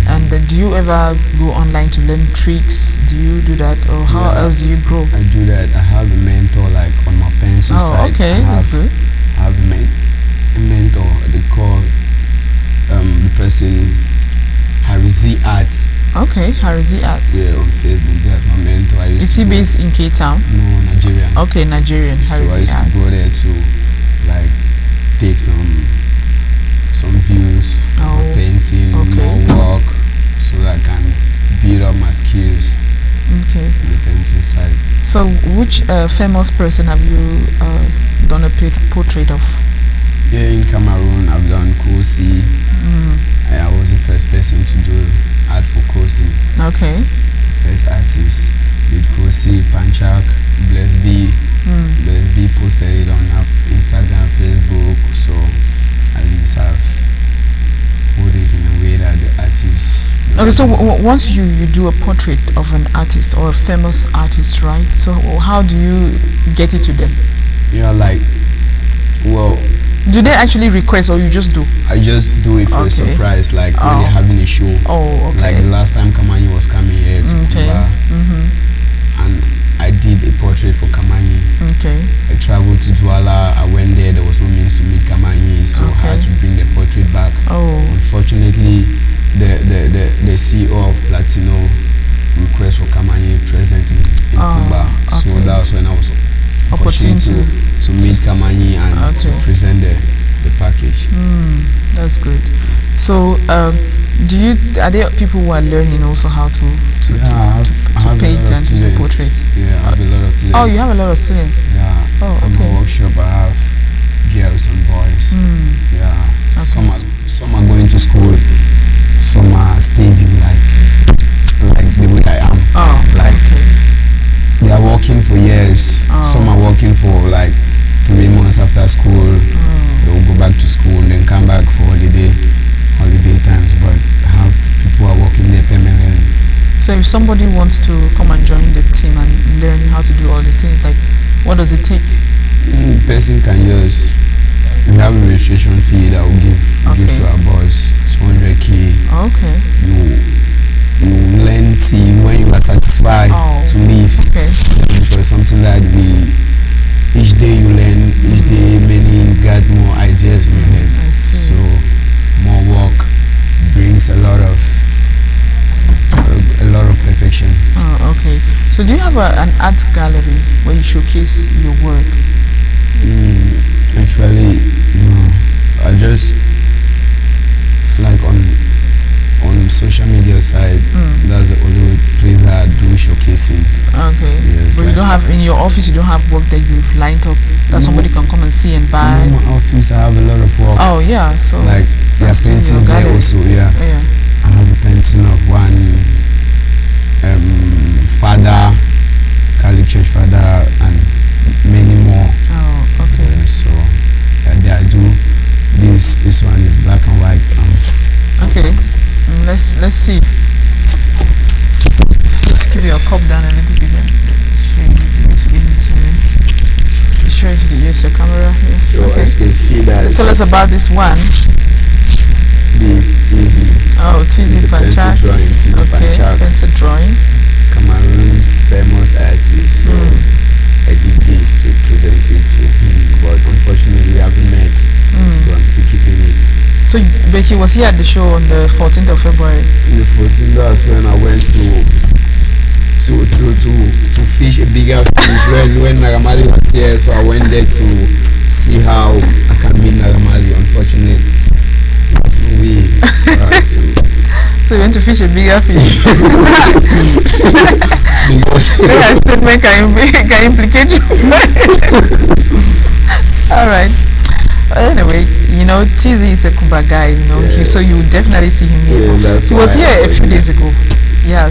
and do you ever go online to learn tricks? Do you do that, or how else do you grow? I do that. I have a mentor like on my pencil side. Okay, that's good. I have a mentor. They call the person Harry Z Arts. Okay, Harry Z Arts. Yeah, on Facebook. That's my mentor. Is he based in Cape Town? No, Nigerian. Okay, Nigerian. So Harry I Z used Arts. to go there to like take some views, more painting, more work, so that I can build up my skills. Okay. On the painting side. So, which famous person have you done a portrait of? Here in Cameroon, I've done Kosi. I was the first person to do art for Kosi. Okay. First artist did Kosi, Panchak, Bless B. Bless B posted it on Instagram, Facebook. So at least I've put it in a way that the artist. Okay, so once you do a portrait of an artist or a famous artist, right? So how do you get it to them? Yeah, like, well. Do they actually request or you just do? I just do it for a surprise, like when they're having a show. Oh, okay. Like the last time Kamani was coming here to Cuba, and I did a portrait for Kamani. Okay. I traveled to Douala. I went there. There was no means to meet Kamani, so I had to bring the portrait back. Oh. Unfortunately, the CEO of Platino request for Kamani present in Cuba. So that was when I was opportunity to meet Kamani and to present the package. That's good. So, are there people who are learning also how to paint and to do portraits? Yeah, I have a lot of students. Oh, you have a lot of students? Yeah. Oh, okay. On my workshop, I have girls and boys. Yeah. Okay. Some are going to school. Some are staging like the way I am. They are working for years. Some are working for like 3 months after school. They will go back to school and then come back for holiday times. But I have people who are working there permanently. So if somebody wants to come and join the team and learn how to do all these things, like what does it take? Person can just, we have a registration fee that we give to our boys, 200k. Okay. You learn till when you are satisfied to leave. Okay. Because something that each day you learn, each day you get more ideas in your head. I see. So more work brings a lot of perfection. Oh, okay. So do you have an art gallery where you showcase your work? Actually, no. I just like on social media side. That's the only place that I do showcasing. Okay. Yes, but you don't have in your office. You don't have work that you've lined up that somebody can come and see and buy. In my office, I have a lot of work. Oh yeah. So like there are paintings there also. Yeah. I have a painting of one father, Catholic Church father, and many more. Oh, okay. So they are let's see. Just keep your cup down a little bit and show you show it to the yes, your camera. Yes. So as you can see that. So tell us about this one. This TZ. Oh, TZ Panchak. Okay, pencil drawing. Cameroon famous artist. So I did this to present it to him, but unfortunately we haven't met. So I'm still keeping it. So, but he was here at the show on the 14th of February. The 14th, that's when I went to fish a bigger fish when Naramali was here. So I went there to see how I can meet Naramali. Unfortunately, there's no way. So you went to fish a bigger fish. That statement can implicate you. All right. Anyway, you know, TZ is a Kuba guy, you know, so you definitely see him here. He was here a few days ago.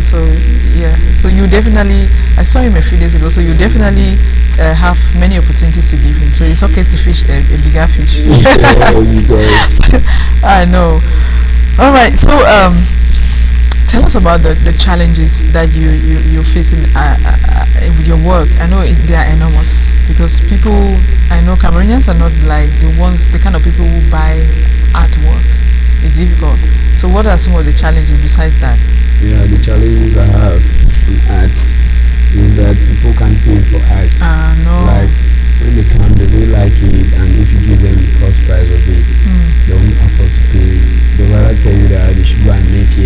So you definitely, I saw him a few days ago, so you definitely have many opportunities to give him. So it's okay to fish a bigger fish. I know. All right, so tell us about the challenges that you're facing with your work. I know they are enormous because people, I know Cameroonians are not like the kind of people who buy artwork. It's difficult. So what are some of the challenges besides that? Yeah, the challenges I have in art is that people can't pay for art. No. Like when they come, they really like it, and if you give them the cost price of it, they won't afford to pay. They rather tell you that they should go and make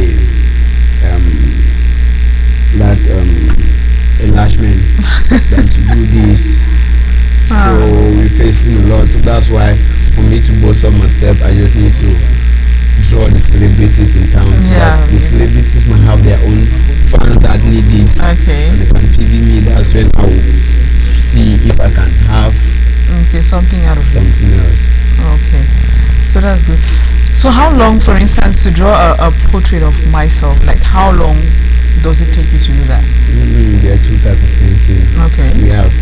enlargement than to do this. So we're facing a lot. So that's why for me to boast up my step, I just need to draw the celebrities in town. So that the celebrities might have their own fans that need this. Okay. And they can PV me. That's when I will see if I can have something out of something else. Okay. So that's good. So how long, for instance, to draw a portrait of myself, like how long does it take you to do that? There are two types of painting. Okay. We have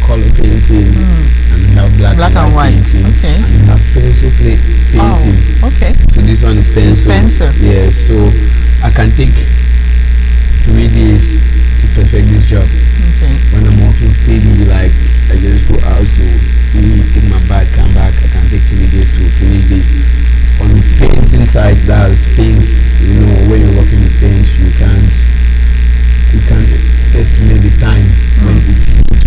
color painting and we have black and white painting. Okay. And we have pencil painting. Oh, okay. So this one is pencil. Pencil. Yeah, so I can take 3 days to perfect this job. Okay. When I'm working steady, like I just go out to eat, take my bag, come back, I can take 3 days to finish this. On the painting side, that's paint. You know, when you're working with paint, you can't estimate the time when you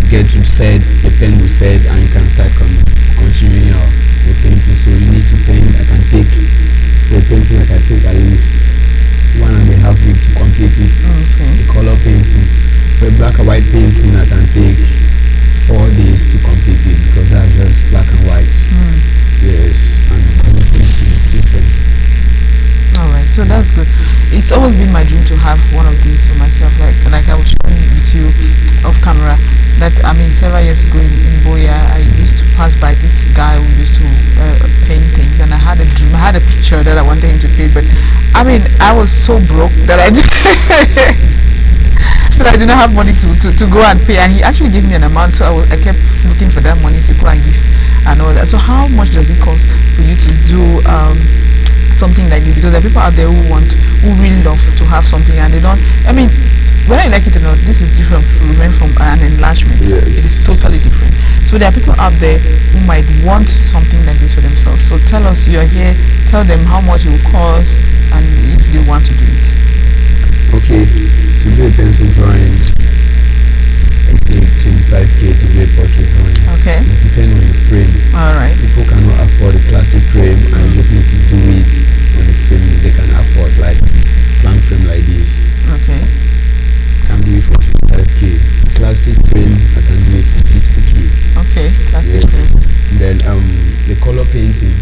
get to set, the pen will set, and you can start continuing your painting. So you need to paint. I can take for painting, I can take at least 1.5 weeks to complete it. Okay. The color painting. For black and white painting, I can take 4 days to complete it because that's just black and white. Yes, and color painting is different. All right, so that's good. It's always been my dream to have one of these for myself. Like I was showing with you off camera. That several years ago in Boya, I used to pass by this guy who used to paint things, and I had a dream. I had a picture that I wanted him to paint, but I was so broke that I did not have money to go and pay. And he actually gave me an amount, so I kept looking for that money to go and give and all that. So how much does it cost for you to do something like this? Because there are people out there who really love to have something and they don't. Whether I like it or not, this is different from an enlargement. Yes. It is totally different. So there are people out there who might want something like this for themselves. So tell us, you are here, tell them how much it will cost and if they want to do it. Okay, to do a pencil drawing, I think 25k to do a portrait drawing. Okay. It depends on the frame. Alright. People cannot afford a classic frame and you just need to do it on the frame they can afford, like blank frame like this. Okay. Can do it for 25k. Classic frame, I can do it for 50k. Okay, classic frame. Then the color painting,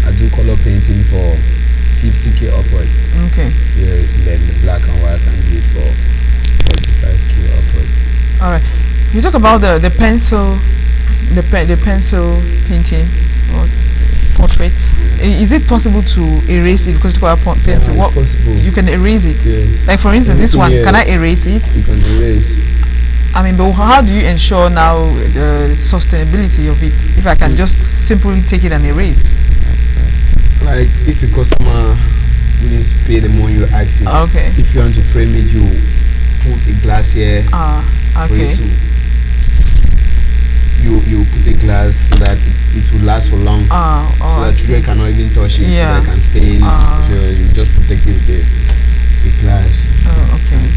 I do color painting for 50k upward. Okay. Yes, then the black and white can do it for 45k upward. All right. You talk about the pencil, the pencil painting or portrait. Is it possible to erase it because you talk about pencil? Yeah, it's possible. You can erase it. Yes. Like for instance, this one. Can I erase it? You can erase. But how do you ensure now the sustainability of it? If I can just simply take it and erase. Like if a customer willing to pay the money you're asking. Okay. If you want to frame it, you put a glass here. Okay. You put a glass so that it will last for long. So that children cannot even touch it. Yeah. So they can stay in. So you just protect it with the glass. Okay.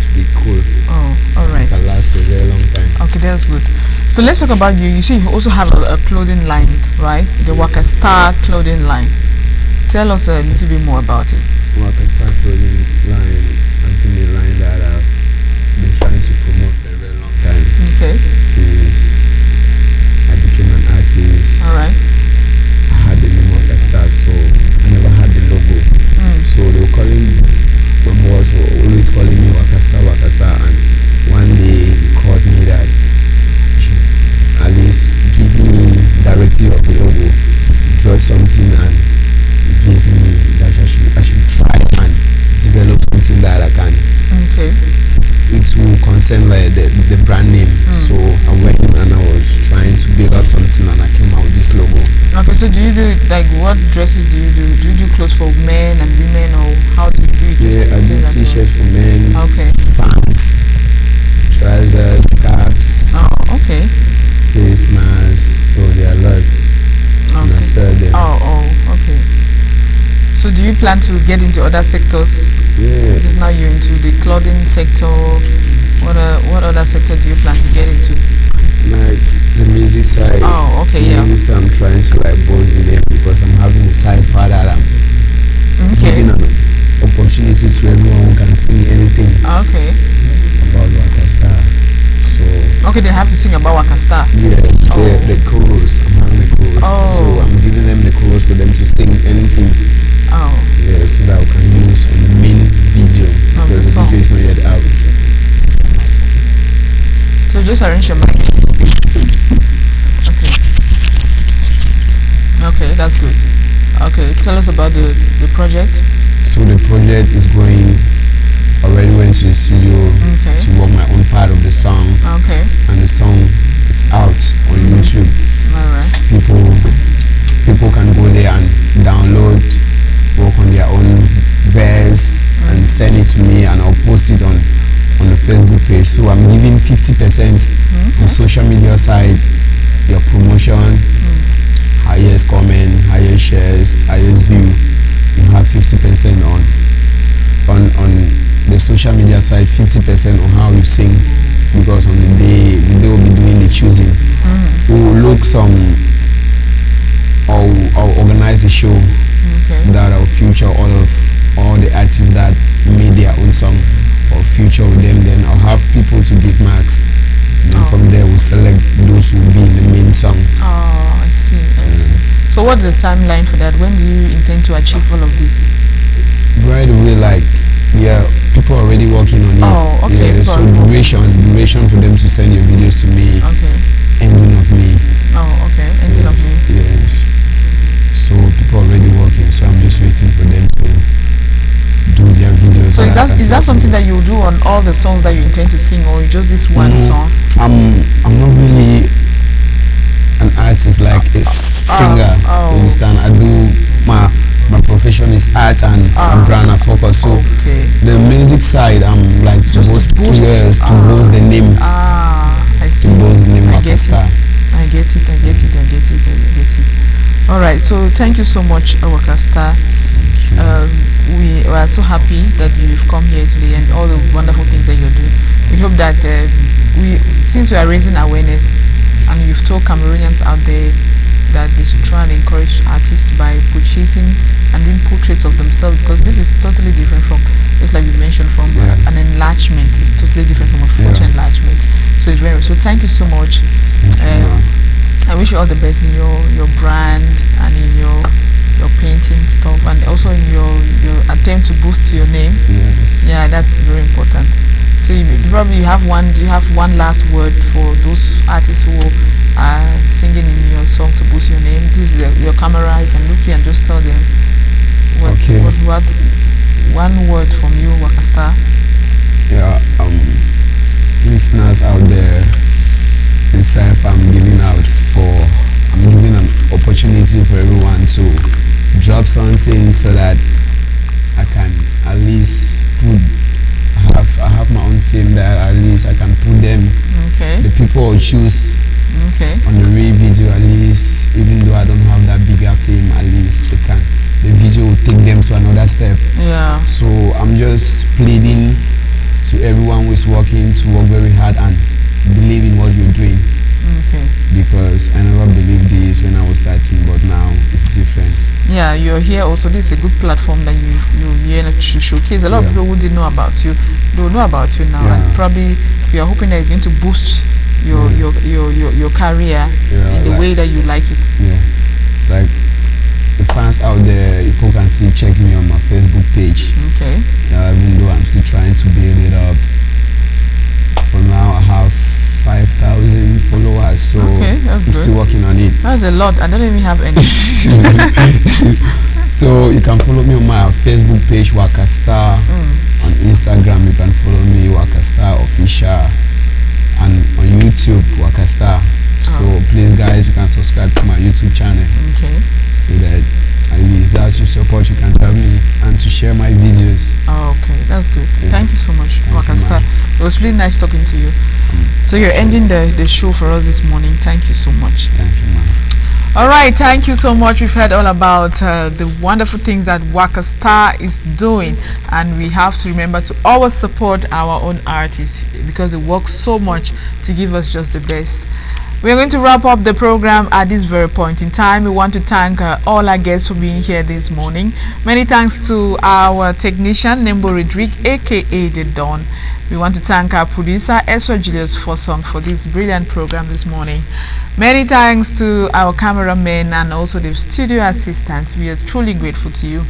To be cool. All right. It can last for a very long time. Okay, that's good. So let's talk about you. You see, you also have a clothing line, right? The Waka Star clothing line. Tell us a little bit more about it. Waka Star clothing line has been a line that I've been trying to promote for a very long time. Okay. Since I became an artist. All right. I had the name Waka Star, so I never had the logo. So they were calling, my boss were always calling me Waka Star, and one day he called me that he should at least give me directive of the logo, draw something and give me that I should try and develop something that I can. Okay. It will concern like the brand name. So I went and I was trying to build up something and I came out with this logo. Okay, so do you do, like, what dresses do you do? Do you do clothes for men and women, or how do you do it? Yeah, I do t-shirts for men, okay, pants, trousers, caps, okay, face masks, so there are a lot. And I sell them. Okay. So do you plan to get into other sectors? Yeah. Because now you're into the clothing sector. What other sector do you plan to get into? Like the music side. Okay, the music side I'm trying to like boost in it because I'm having a side part that I'm giving an opportunity to everyone who can sing anything Okay. about Waka Star. So Okay, they have to sing about Waka Star. yes, the chorus. I'm having the chorus. So I'm giving them the chorus for them to sing anything. Yeah, so that we can use on the main video because the video is not yet out. So just arrange your mic. Okay, that's good. Okay, tell us about the project. So the project is going. Already went to the studio to work my own part of the song. Okay. And the song is out on YouTube. Alright. People can go there and download, work on their own verse and send it to me, and I'll post it on the Facebook page. So I'm giving 50% on social media side, your promotion, highest comment, highest shares, highest view. You have 50% on the social media side, 50% on how you sing, because on the day they will be doing the choosing. We will look some or organize a show that will feature all the artists that made their own song or feature with them. Then I'll have people to give marks. And from there we'll select those who will be in the main song. I see. So what's the timeline for that? When do you intend to achieve all of this? Right away, people are already working on it. Okay. Yeah, so duration for them to send your videos to me. Okay. Ending of me. Okay. Ending of me. Yes. So people are already working. So I'm just waiting for them to do their videos. So is that something that you do on all the songs that you intend to sing, or just this one song? I'm not really an artist, like a singer. You understand? I do my profession is art and brand and focus. So the music side, I'm like just to boost the name. I see. To boost the name I of get Star. I get it. All right. So thank you so much, Waka Star. We are so happy that you've come here today and all the wonderful things that you're doing. We hope that since we are raising awareness and you've told Cameroonians out there that they should try and encourage artists by purchasing and doing portraits of themselves, because this is totally different from, just like we mentioned, from an enlargement. It's totally different from a photo enlargement. So it's very, so thank you so much. I wish you all the best in your brand and in your painting stuff, and also in your attempt to boost your name. Yes. Yeah, that's very important. So you have one last word for those artists who are singing in your song to boost your name. This is your camera. You can look here and just tell them what one word from you, Waka Star. Yeah, listeners out there, myself, I'm giving an opportunity for everyone to drop something so that I can at least put. I have my own fame that at least I can put them. Okay. The people will choose. Okay. On the real video, at least, even though I don't have that bigger fame, at least they can. The video will take them to another step. Yeah. So I'm just pleading to everyone who is working to work very hard and believe in what you're doing. Okay. Because I never believed this when I was starting, but now it's different. Yeah, you're here also. This is a good platform that you're here to showcase. A lot of people who didn't know about you, they'll know about you now, and probably we are hoping that it's going to boost your career in the way that you like it. Yeah, like the fans out there, people can still check me on my Facebook page. Okay. Even though I'm still trying to build it up. For now, I have 5,000 followers, so I'm still working on it. That's a lot. I don't even have any. So you can follow me on my Facebook page, Waka Star. On Instagram, you can follow me, Waka Star Official, and on YouTube, Waka Star. So please, guys, you can subscribe to my YouTube channel. Okay. So that at least that's your support. You can help me and to share my videos. Oh, okay, that's good. Yeah. Thank you so much, Waka Star. It was really nice talking to you. So you're ending the show for us this morning. Thank you so much. Thank you, ma'am. All right, thank you so much. We've heard all about the wonderful things that Waka Star is doing, and we have to remember to always support our own artists because they work so much to give us just the best. We're going to wrap up the program at this very point in time. We want to thank all our guests for being here this morning. Many thanks to our technician, Nembo Rodrigue, aka The Dawn. We want to thank our producer, Ezra Julius Fossong, for this brilliant program this morning. Many thanks to our cameramen and also the studio assistants. We are truly grateful to you.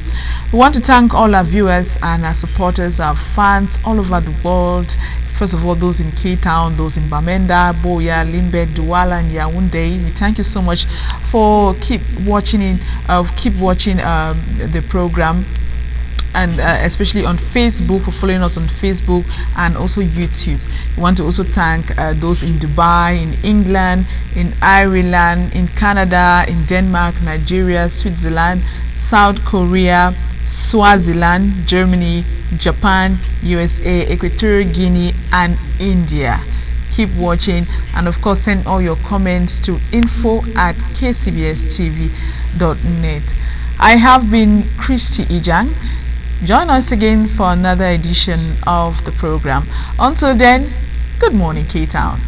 We want to thank all our viewers and our supporters, our fans all over the world. First of all, those in K-Town, those in Bamenda, Boya, Limbe, Douala, and Yaoundé. We thank you so much for keep watching the program, and especially on Facebook, for following us on Facebook and also YouTube. We want to also thank those in Dubai, in England, in Ireland, in Canada, in Denmark, Nigeria, Switzerland, South Korea, Swaziland, Germany, Japan, USA, Equatorial Guinea, and India. Keep watching, and of course send all your comments to info@kcbstv.net. I have been Christy Ijang. Join us again for another edition of the program. Until then, good morning, K-Town.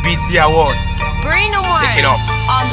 BT Awards. Bring the Take it up. on the